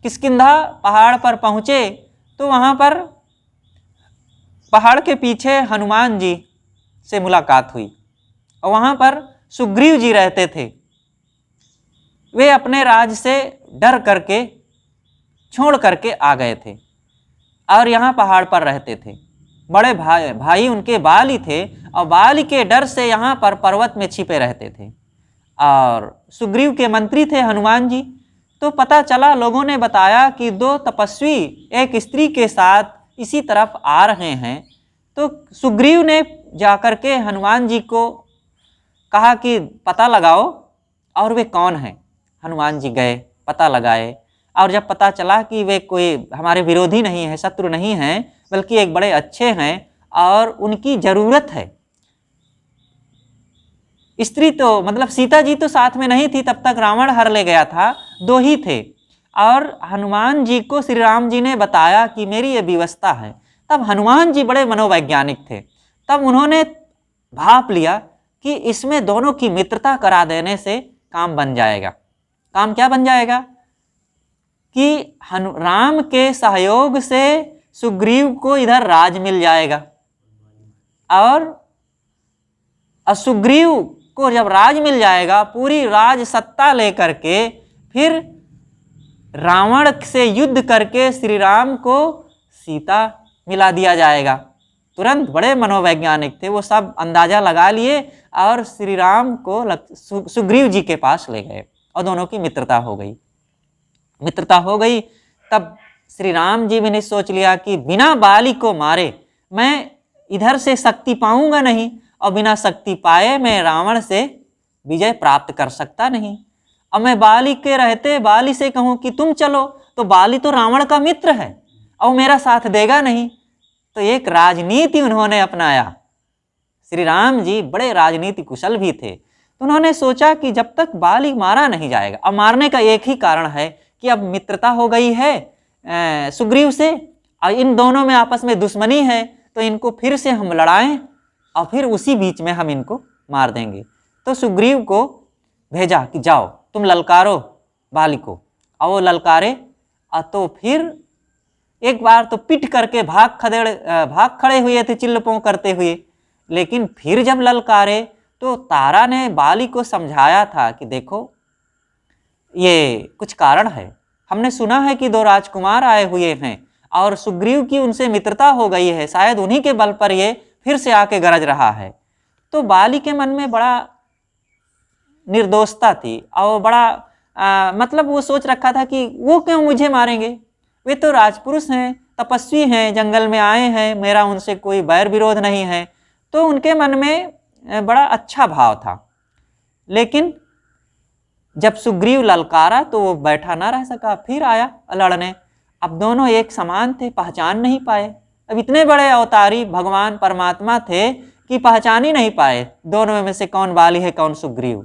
किष्किंधा पहाड़ पर पहुंचे, तो वहां पर पहाड़ के पीछे हनुमान जी से मुलाकात हुई और वहां पर सुग्रीव जी रहते थे। वे अपने राज से डर करके छोड़ करके आ गए थे और यहाँ पहाड़ पर रहते थे। बड़े भाई उनके बाली थे और बाली के डर से यहाँ पर पर्वत में छिपे रहते थे। और सुग्रीव के मंत्री थे हनुमान जी। तो पता चला, लोगों ने बताया कि दो तपस्वी एक स्त्री के साथ इसी तरफ आ रहे हैं। तो सुग्रीव ने जाकर के हनुमान जी को कहा कि पता लगाओ और वे कौन हैं। हनुमान जी गए, पता लगाए और जब पता चला कि वे कोई हमारे विरोधी नहीं है, शत्रु नहीं हैं, बल्कि एक बड़े अच्छे हैं और उनकी ज़रूरत है। स्त्री तो मतलब सीता जी तो साथ में नहीं थी, तब तक रावण हर ले गया था, दो ही थे। और हनुमान जी को श्री राम जी ने बताया कि मेरी ये व्यवस्था है। तब हनुमान जी बड़े मनोवैज्ञानिक थे, तब उन्होंने भाप लिया कि इसमें दोनों की मित्रता करा देने से काम बन जाएगा। काम क्या बन जाएगा कि राम के सहयोग से सुग्रीव को इधर राज मिल जाएगा और सुग्रीव को जब राज मिल जाएगा, पूरी राज सत्ता लेकर के फिर रावण से युद्ध करके श्री राम को सीता मिला दिया जाएगा। तुरंत बड़े मनोवैज्ञानिक थे, वो सब अंदाजा लगा लिए और श्री राम को सुग्रीव जी के पास ले गए और दोनों की मित्रता हो गई। मित्रता हो गई तब श्री राम जी ने सोच लिया कि बिना बाली को मारे मैं इधर से शक्ति पाऊंगा नहीं और बिना शक्ति पाए मैं रावण से विजय प्राप्त कर सकता नहीं। अब मैं बाली के रहते बाली से कहूं कि तुम चलो, तो बाली तो रावण का मित्र है और मेरा साथ देगा नहीं। तो एक राजनीति उन्होंने अपनाया। श्री राम जी बड़े राजनीति कुशल भी थे, तो उन्होंने सोचा कि जब तक बाली मारा नहीं जाएगा, अब मारने का एक ही कारण है कि अब मित्रता हो गई है सुग्रीव से और इन दोनों में आपस में दुश्मनी है, तो इनको फिर से हम लड़ाएं और फिर उसी बीच में हम इनको मार देंगे। तो सुग्रीव को भेजा कि जाओ तुम ललकारो बाली को, और वो ललकारे। तो फिर एक बार तो पिट करके भाग खड़े हुए थे चिल्लपों करते हुए, लेकिन फिर जब ललकारे तो तारा ने बाली को समझाया था कि देखो ये कुछ कारण है, हमने सुना है कि दो राजकुमार आए हुए हैं और सुग्रीव की उनसे मित्रता हो गई है, शायद उन्हीं के बल पर ये फिर से आके गरज रहा है। तो बाली के मन में बड़ा निर्दोषता थी और बड़ा मतलब वो सोच रखा था कि वो क्यों मुझे मारेंगे, वे तो राजपुरुष हैं, तपस्वी हैं, जंगल में आए हैं, मेरा उनसे कोई बैर विरोध नहीं है। तो उनके मन में बड़ा अच्छा भाव था। लेकिन जब सुग्रीव ललकारा तो वो बैठा ना रह सका, फिर आया लड़ने। अब दोनों एक समान थे, पहचान नहीं पाए। अब इतने बड़े अवतारी भगवान परमात्मा थे कि पहचान ही नहीं पाए दोनों में से कौन बाली है कौन सुग्रीव।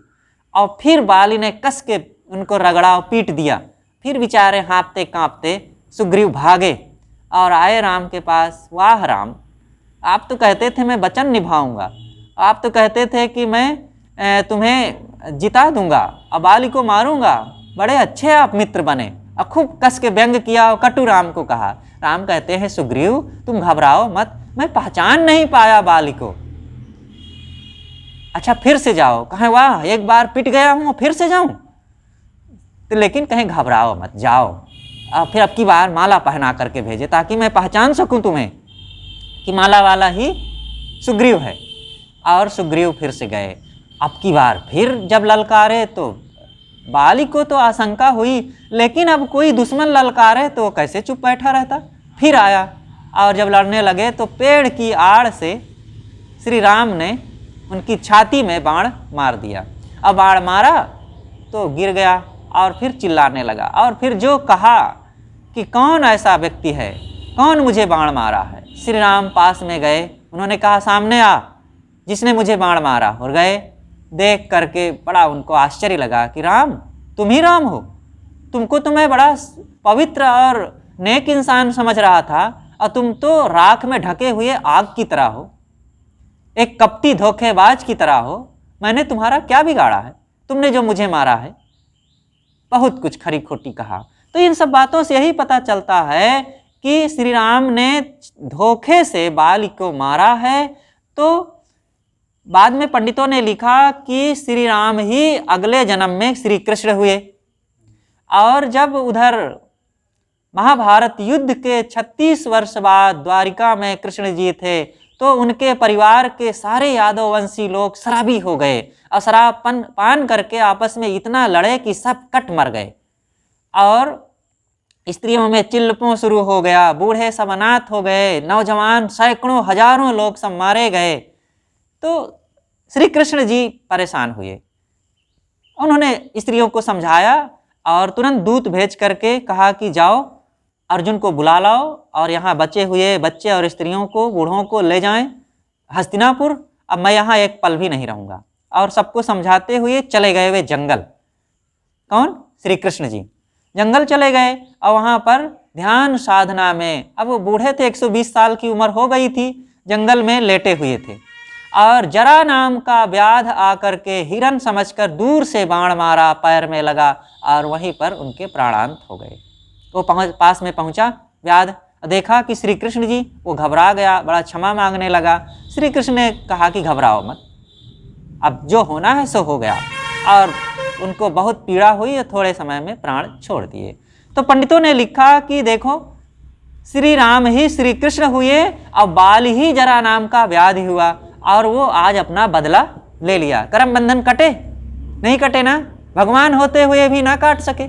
और फिर बाली ने कस के उनको रगड़ा और पीट दिया। फिर बेचारे हाँफते कांपते सुग्रीव भागे और आए राम के पास। वाह राम, आप तो कहते थे मैं वचन निभाऊंगा, आप तो कहते थे कि मैं तुम्हें जिता दूंगा, अब बाली को मारूंगा, बड़े अच्छे आप मित्र बने। अब खूब कस के व्यंग किया और कटु राम को कहा। राम कहते हैं सुग्रीव तुम घबराओ मत, मैं पहचान नहीं पाया बाली को। अच्छा फिर से जाओ। कहें वाह एक बार पिट गया हूँ फिर से जाऊं? तो लेकिन कहें घबराओ मत, जाओ। और फिर अब की बार माला पहना करके भेजे ताकि मैं पहचान सकूं तुम्हें कि माला वाला ही सुग्रीव है। और सुग्रीव फिर से गए। अब की बार फिर जब ललकारे तो बाली को तो आशंका हुई, लेकिन अब कोई दुश्मन ललकारे तो कैसे चुप बैठा रहता। फिर आया और जब लड़ने लगे तो पेड़ की आड़ से श्री राम ने उनकी छाती में बाण मार दिया। अब बाण मारा तो गिर गया और फिर चिल्लाने लगा। और फिर जो कहा कि कौन ऐसा व्यक्ति है, कौन मुझे बाण मारा है। श्री राम पास में गए, उन्होंने कहा सामने आ जिसने मुझे बाण मारा। और गए, देख करके बड़ा उनको आश्चर्य लगा कि राम तुम ही राम हो। तुमको तो मैं बड़ा पवित्र और नेक इंसान समझ रहा था और तुम तो राख में ढके हुए आग की तरह हो, एक कपटी धोखेबाज की तरह हो। मैंने तुम्हारा क्या बिगाड़ा है, तुमने जो मुझे मारा है। बहुत कुछ खरी खोटी कहा। तो इन सब बातों से यही पता चलता है कि श्री राम ने धोखे से बाली को मारा है। तो बाद में पंडितों ने लिखा कि श्री राम ही अगले जन्म में श्री कृष्ण हुए। और जब उधर महाभारत युद्ध के 36 वर्ष बाद द्वारिका में कृष्ण जी थे तो उनके परिवार के सारे यादव वंशी लोग शराबी हो गए और शराब पान करके आपस में इतना लड़े कि सब कट मर गए। और स्त्रियों में चिल्लपों शुरू हो गया, बूढ़े सब अनाथ हो गए, नौजवान सैकड़ों हजारों लोग सब मारे गए। तो श्री कृष्ण जी परेशान हुए। उन्होंने स्त्रियों को समझाया और तुरंत दूत भेज करके कहा कि जाओ अर्जुन को बुला लाओ और यहाँ बचे हुए बच्चे और स्त्रियों को, बूढ़ों को ले जाएं हस्तिनापुर। अब मैं यहाँ एक पल भी नहीं रहूँगा। और सबको समझाते हुए चले गए वे जंगल। कौन? श्री कृष्ण जी जंगल चले गए और वहाँ पर ध्यान साधना में, अब वो बूढ़े थे, 120 साल की उम्र हो गई थी, जंगल में लेटे हुए थे। और जरा नाम का व्याध आकर के हिरन समझकर दूर से बाण मारा, पैर में लगा और वहीं पर उनके प्राणांत हो गए। वो पास में पहुंचा व्याध, देखा कि श्री कृष्ण जी, वो घबरा गया, बड़ा क्षमा मांगने लगा। श्री कृष्ण ने कहा कि घबराओ मत, अब जो होना है सो हो गया। और उनको बहुत पीड़ा हुई और थोड़े समय में प्राण छोड़ दिए। तो पंडितों ने लिखा कि देखो श्री राम ही श्री कृष्ण हुए और बाल ही जरा नाम का व्याधि हुआ और वो आज अपना बदला ले लिया। कर्म बंधन कटे? नहीं कटे ना, भगवान होते हुए भी ना काट सके।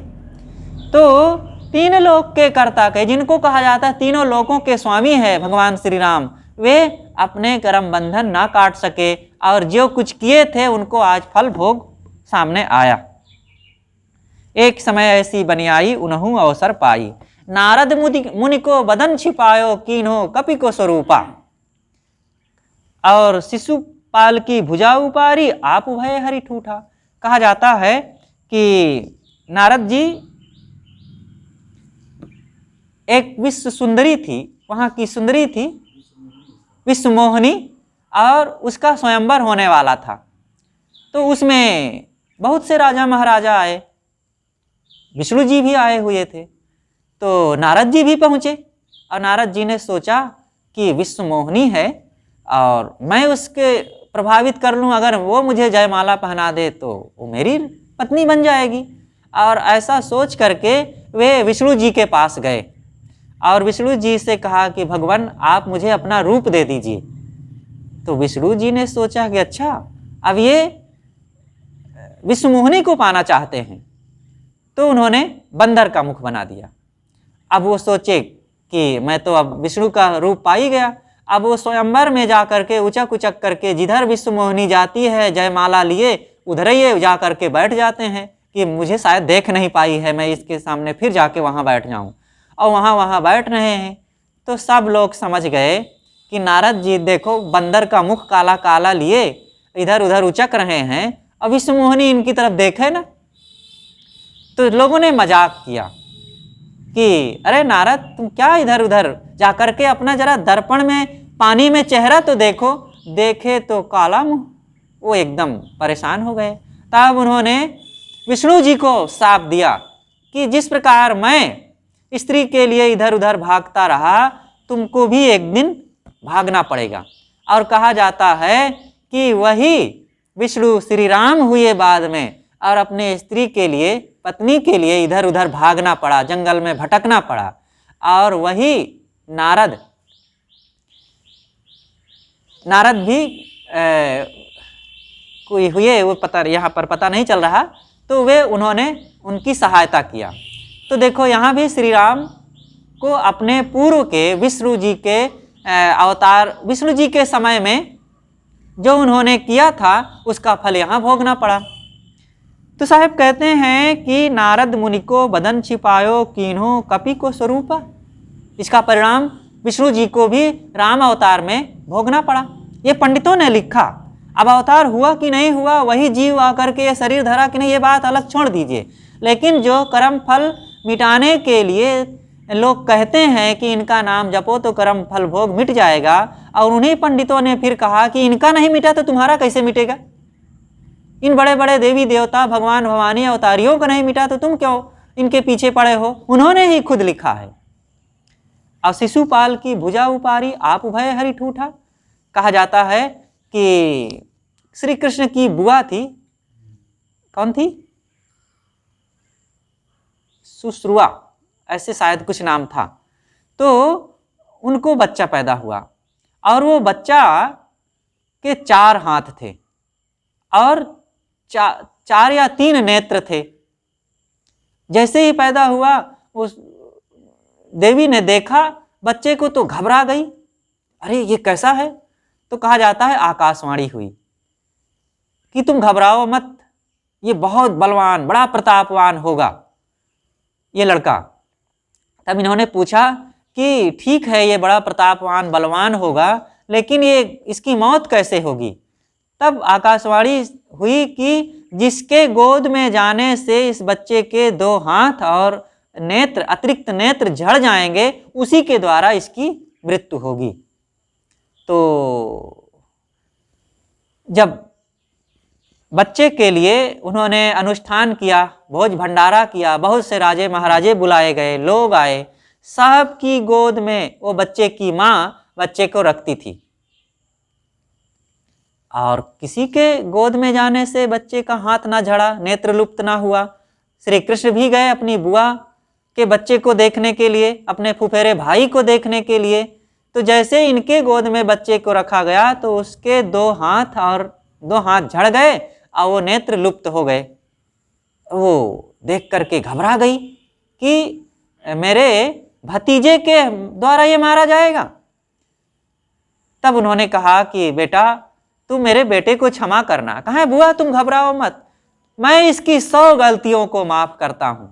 तो तीन लोक के कर्ता के, जिनको कहा जाता है तीनों लोकों के स्वामी है भगवान श्री राम, वे अपने कर्म बंधन ना काट सके और जो कुछ किए थे उनको आज फल भोग सामने आया। एक समय ऐसी बनी आई उन्हू अवसर पाई, नारद मुनि को बदन छिपायो कीन्हो कपि को स्वरूपा। और शिशुपाल की भुजा उपारी आप भय हरि ठूठा। कहा जाता है कि नारद जी, एक विश्व सुंदरी थी, वहाँ की सुंदरी थी विश्व मोहिनी, और उसका स्वयंवर होने वाला था। तो उसमें बहुत से राजा महाराजा आए, विष्णु जी भी आए हुए थे। तो नारद जी भी पहुँचे और नारद जी ने सोचा कि विश्व मोहिनी है और मैं उसके प्रभावित कर लूँ, अगर वो मुझे जयमाला पहना दे तो वो मेरी पत्नी बन जाएगी। और ऐसा सोच करके वे विष्णु जी के पास गए और विष्णु जी से कहा कि भगवान आप मुझे अपना रूप दे दीजिए। तो विष्णु जी ने सोचा कि अच्छा अब ये विश्व मोहिनी को पाना चाहते हैं, तो उन्होंने बंदर का मुख बना दिया। अब वो सोचे कि मैं तो अब विष्णु का रूप पा ही गया। अब वो स्वयंवर में जा करके उचक उचक करके जिधर विश्व मोहिनी जाती है जयमाला लिए, उधर ही जा करके बैठ जाते हैं कि मुझे शायद देख नहीं पाई है, मैं इसके सामने फिर जाके वहाँ बैठ जाऊँ। और वहाँ बैठ रहे हैं। तो सब लोग समझ गए कि नारद जी देखो बंदर का मुख काला काला लिए इधर उधर उचक रहे हैं, अब विश्व मोहिनी इनकी तरफ देखे ना। तो लोगों ने मजाक किया कि अरे नारद तुम क्या इधर उधर जा करके अपना जरा दर्पण में पानी में चेहरा तो देखो, देखे तो काला मुंह। वो एकदम परेशान हो गए। तब उन्होंने विष्णु जी को शाप दिया कि जिस प्रकार मैं स्त्री के लिए इधर उधर भागता रहा, तुमको भी एक दिन भागना पड़ेगा। और कहा जाता है कि वही विष्णु श्री राम हुए बाद में, और अपने स्त्री के लिए, पत्नी के लिए इधर उधर भागना पड़ा, जंगल में भटकना पड़ा। और वही नारद भी कोई हुए, वो पता यहाँ पर पता नहीं चल रहा, तो वे उन्होंने उनकी सहायता किया। तो देखो यहाँ भी श्री राम को अपने पूर्व के विष्णु जी के अवतार, विष्णु जी के समय में जो उन्होंने किया था उसका फल यहाँ भोगना पड़ा। तो साहब कहते हैं कि नारद मुनि को बदन छिपायो कीन्हो कपि को स्वरूपा। इसका परिणाम विष्णु जी को भी राम अवतार में भोगना पड़ा। ये पंडितों ने लिखा। अब अवतार हुआ कि नहीं हुआ, वही जीव आकर के ये शरीर धरा कि नहीं, ये बात अलग छोड़ दीजिए। लेकिन जो कर्म फल मिटाने के लिए लोग कहते हैं कि इनका नाम जपो तो कर्म फल भोग मिट जाएगा, और उन्हीं पंडितों ने फिर कहा कि इनका नहीं मिटा तो तुम्हारा कैसे मिटेगा। इन बड़े बड़े देवी देवता, भगवान भवानी अवतारियों का नहीं मिटा तो तुम क्यों इनके पीछे पड़े हो। उन्होंने ही खुद लिखा है। और शिशुपाल की भुजा उपारी आप भय हरि ठूठा। कहा जाता है कि श्री कृष्ण की बुआ थी, कौन थी, सुश्रुआ, ऐसे शायद कुछ नाम था। तो उनको बच्चा पैदा हुआ, और वो बच्चा के 4 हाथ थे और 4 या 3 नेत्र थे। जैसे ही पैदा हुआ, उस देवी ने देखा बच्चे को तो घबरा गई, अरे ये कैसा है। तो कहा जाता है आकाशवाणी हुई कि तुम घबराओ मत, ये बहुत बलवान, बड़ा प्रतापवान होगा ये लड़का। तब इन्होंने पूछा कि ठीक है, ये बड़ा प्रतापवान बलवान होगा, लेकिन ये इसकी मौत कैसे होगी। तब आकाशवाणी हुई कि जिसके गोद में जाने से इस बच्चे के 2 हाथ और नेत्र, अतिरिक्त नेत्र झड़ जाएंगे, उसी के द्वारा इसकी मृत्यु होगी। तो जब बच्चे के लिए उन्होंने अनुष्ठान किया, भोज भंडारा किया, बहुत से राजे महाराजे बुलाए गए, लोग आए, सब की गोद में वो बच्चे की माँ बच्चे को रखती थी। और किसी के गोद में जाने से बच्चे का हाथ ना झड़ा, नेत्र लुप्त ना हुआ। श्री कृष्ण भी गए अपनी बुआ के बच्चे को देखने के लिए, अपने फुफेरे भाई को देखने के लिए। तो जैसे इनके गोद में बच्चे को रखा गया तो उसके 2 हाथ और 2 हाथ झड़ गए और वो नेत्र लुप्त हो गए। वो देख करके घबरा गई कि मेरे भतीजे के द्वारा ये मारा जाएगा। तब उन्होंने कहा कि बेटा तुम मेरे बेटे को क्षमा करना। कहा बुआ तुम घबराओ मत, मैं इसकी 100 गलतियों को माफ करता हूं।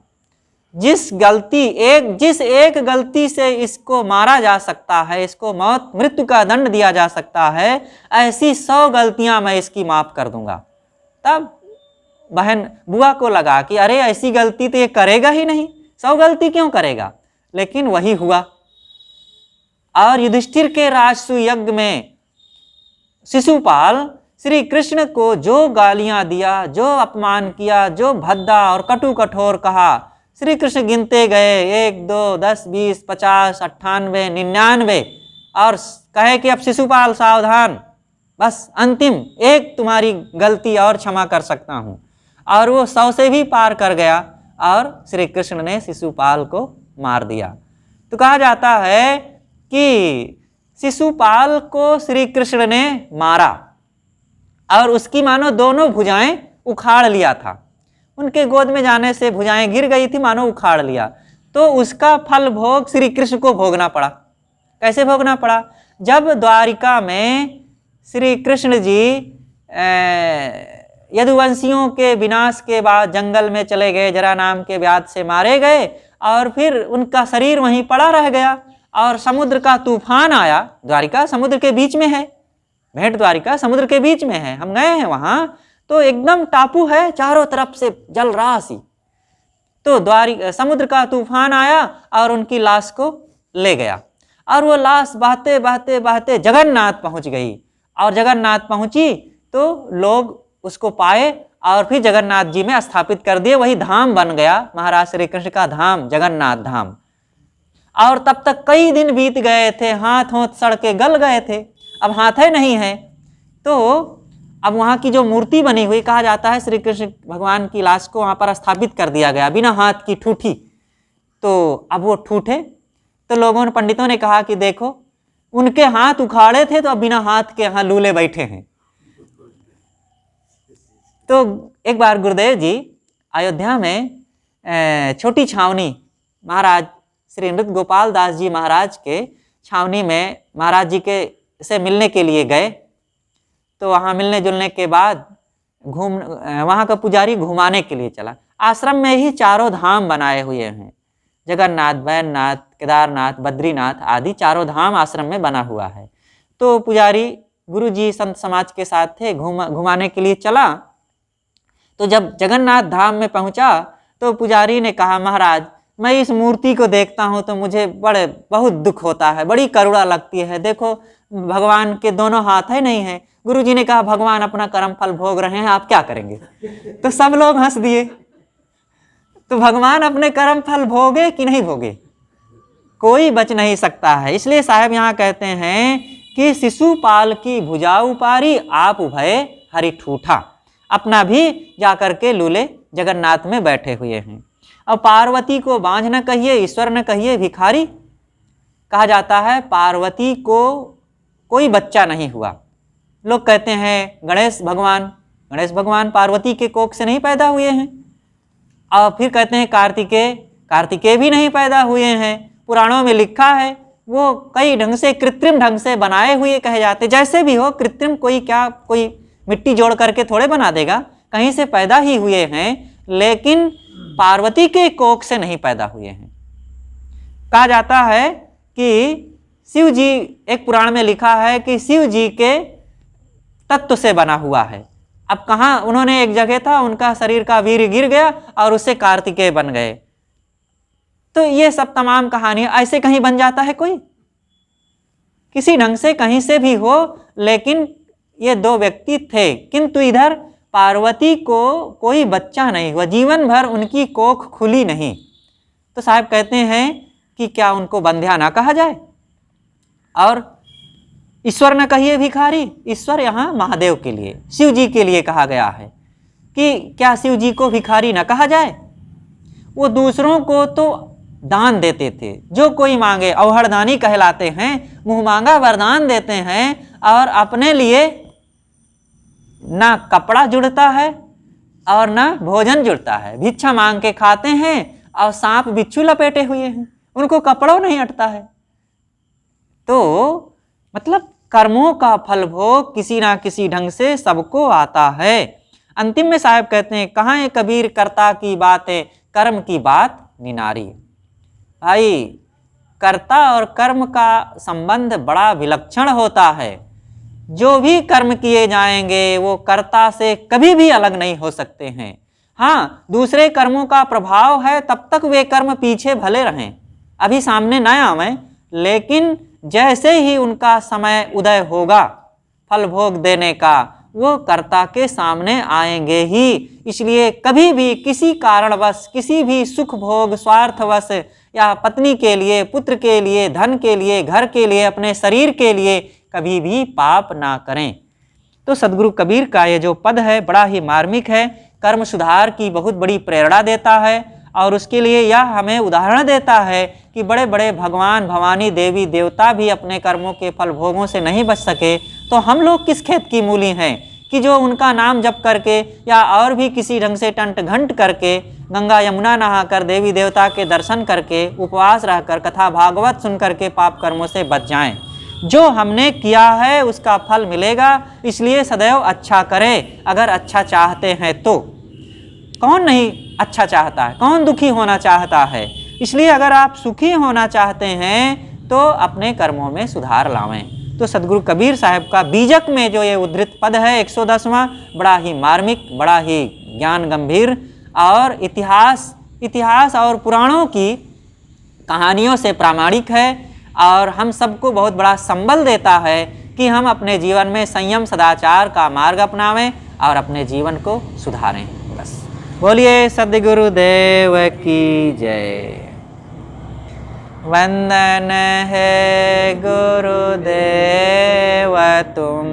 जिस एक गलती से इसको मारा जा सकता है, इसको मृत्यु का दंड दिया जा सकता है, ऐसी 100 गलतियां मैं इसकी माफ कर दूंगा। तब बहन बुआ को लगा कि अरे ऐसी गलती तो ये करेगा ही नहीं, 100 गलती क्यों करेगा। लेकिन वही हुआ। और युधिष्ठिर के राजसूय यज्ञ में शिशुपाल श्री कृष्ण को जो गालियां दिया, जो अपमान किया, जो भद्दा और कटु कठोर कहा, श्री कृष्ण गिनते गए 1 2 10 20 50 98 99 और कहे कि अब शिशुपाल सावधान, बस अंतिम एक तुम्हारी गलती और क्षमा कर सकता हूं। और वो 100 से भी पार कर गया और श्री कृष्ण ने शिशुपाल को मार दिया। तो कहा जाता है कि शिशुपाल को श्री कृष्ण ने मारा और उसकी मानो दोनों भुजाएं उखाड़ लिया था। उनके गोद में जाने से भुजाएं गिर गई थी, मानो उखाड़ लिया। तो उसका फल भोग श्री कृष्ण को भोगना पड़ा। कैसे भोगना पड़ा? जब द्वारिका में श्री कृष्ण जी यदुवंशियों के विनाश के बाद जंगल में चले गए, जरा नाम के व्याध से मारे गए और फिर उनका शरीर वहीं पड़ा रह गया और समुद्र का तूफान आया। द्वारिका समुद्र के बीच में है, भेंट द्वारिका समुद्र के बीच में है, हम गए हैं वहां। तो एकदम टापू है, चारों तरफ से जल राशि। तो समुद्र का तूफान आया और उनकी लाश को ले गया। और वो लाश बहते बहते बहते जगन्नाथ पहुंच गई। और जगन्नाथ पहुंची तो लोग उसको पाए और फिर जगन्नाथ जी में स्थापित कर दिए। वही धाम बन गया महाराज श्री कृष्ण का धाम, जगन्नाथ धाम। और तब तक कई दिन बीत गए थे, हाथ होंठ सड़ के गल गए थे, अब हाथ नहीं है। तो अब वहाँ की जो मूर्ति बनी हुई, कहा जाता है श्री कृष्ण भगवान की लाश को वहाँ पर स्थापित कर दिया गया बिना हाथ की ठूठी। तो अब वो ठूठे, तो लोगों ने, पंडितों ने कहा कि देखो उनके हाथ उखाड़े थे तो अब बिना हाथ के यहाँ लूले बैठे हैं। तो एक बार गुरुदेव जी अयोध्या में छोटी छावनी, महाराज श्री नृत्य गोपाल दास जी महाराज के छावनी में महाराज जी के से मिलने के लिए गए। तो वहाँ मिलने जुलने के बाद वहाँ का पुजारी घुमाने के लिए चला। आश्रम में ही चारों धाम बनाए हुए हैं, जगन्नाथ, बैजनाथ, केदारनाथ, बद्रीनाथ आदि चारों धाम आश्रम में बना हुआ है। तो पुजारी गुरु जी संत समाज के साथ थे, घुमाने के लिए चला। तो जब जगन्नाथ धाम में पहुंचा तो पुजारी ने कहा, महाराज मैं इस मूर्ति को देखता हूं तो मुझे बहुत दुख होता है, बड़ी करुणा लगती है। देखो भगवान के दोनों हाथ है नहीं है। गुरु जी ने कहा, भगवान अपना कर्म फल भोग रहे हैं, आप क्या करेंगे? तो सब लोग हंस दिए। तो भगवान अपने कर्म फल भोगे कि नहीं भोगे, कोई बच नहीं सकता है। इसलिए साहब यहाँ कहते हैं कि शिशुपाल की भुजाऊ पारी, आप उभय हरि ठूठा। अपना भी जाकर के लूले जगन्नाथ में बैठे हुए हैं। अब पार्वती को बांझ न कहिए, ईश्वर न कहिए भिखारी। कहा जाता है पार्वती को कोई बच्चा नहीं हुआ। लोग कहते हैं गणेश भगवान पार्वती के कोख से नहीं पैदा हुए हैं। और फिर कहते हैं कार्तिकेय भी नहीं पैदा हुए हैं। पुराणों में लिखा है वो कई ढंग से, कृत्रिम ढंग से बनाए हुए कहे जाते। जैसे भी हो, कृत्रिम कोई मिट्टी जोड़ करके थोड़े बना देगा, कहीं से पैदा ही हुए हैं, लेकिन पार्वती के कोख से नहीं पैदा हुए हैं। कहा जाता है कि शिव जी, एक पुराण में लिखा है कि शिव जी के तत्व से बना हुआ है। अब कहाँ, उन्होंने एक जगह था, उनका शरीर का वीर गिर गया और उससे कार्तिकेय बन गए। तो ये सब तमाम कहानियां, ऐसे कहीं बन जाता है कोई? किसी ढंग से कहीं से भी हो, लेकिन ये दो व्यक्ति थे। किंतु इधर पार्वती को कोई बच्चा नहीं हुआ, जीवन भर उनकी कोख खुली नहीं। तो साहब कहते हैं कि क्या उनको बंध्या ना कहा जाए? और ईश्वर न कहिए भिखारी। ईश्वर यहाँ महादेव के लिए, शिव जी के लिए कहा गया है कि क्या शिव जी को भिखारी न कहा जाए? वो दूसरों को तो दान देते थे, जो कोई मांगे अवहरदानी कहलाते हैं, मुंह मांगा वरदान देते हैं। और अपने लिए ना कपड़ा जुड़ता है और ना भोजन जुड़ता है, भिक्षा मांग के खाते हैं और सांप बिच्छू लपेटे हुए हैं, उनको कपड़ों नहीं अटता है। तो मतलब कर्मों का फल भोग किसी ना किसी ढंग से सबको आता है। अंतिम में साहब कहते हैं, कहाँ है कबीर कर्ता की बात है, कर्म की बात निनारी। भाई कर्ता और कर्म का संबंध बड़ा विलक्षण होता है। जो भी कर्म किए जाएंगे वो कर्ता से कभी भी अलग नहीं हो सकते हैं। हाँ, दूसरे कर्मों का प्रभाव है, तब तक वे कर्म पीछे भले रहें, अभी सामने न आवें, लेकिन जैसे ही उनका समय उदय होगा फल भोग देने का, वो कर्ता के सामने आएंगे ही। इसलिए कभी भी किसी कारणवश, किसी भी सुख भोग स्वार्थवश या पत्नी के लिए, पुत्र के लिए, धन के लिए, घर के लिए, अपने शरीर के लिए कभी भी पाप ना करें। तो सदगुरु कबीर का ये जो पद है बड़ा ही मार्मिक है, कर्म सुधार की बहुत बड़ी प्रेरणा देता है। और उसके लिए यह हमें उदाहरण देता है कि बड़े बड़े भगवान, भवानी, देवी, देवता भी अपने कर्मों के फल भोगों से नहीं बच सके, तो हम लोग किस खेत की मूली हैं कि जो उनका नाम जप करके या और भी किसी ढंग से टंट घंट करके, गंगा यमुना नहाकर, देवी देवता के दर्शन करके, उपवास रहकर, कथा भागवत सुन करके पाप कर्मों से बच जाएं। जो हमने किया है उसका फल मिलेगा, इसलिए सदैव अच्छा करें। अगर अच्छा चाहते हैं तो कौन नहीं अच्छा चाहता है, कौन दुखी होना चाहता है? इसलिए अगर आप सुखी होना चाहते हैं तो अपने कर्मों में सुधार लावें। तो सदगुरु कबीर साहब का बीजक में जो ये उद्धृत पद है 110वां, बड़ा ही मार्मिक, बड़ा ही ज्ञान गंभीर और इतिहास और पुराणों की कहानियों से प्रामाणिक है। और हम सबको बहुत बड़ा संबल देता है कि हम अपने जीवन में संयम सदाचार का मार्ग अपनावें और अपने जीवन को सुधारें। बस बोलिए सद्गुरुदेव की जय। वंदन है गुरुदेव तुम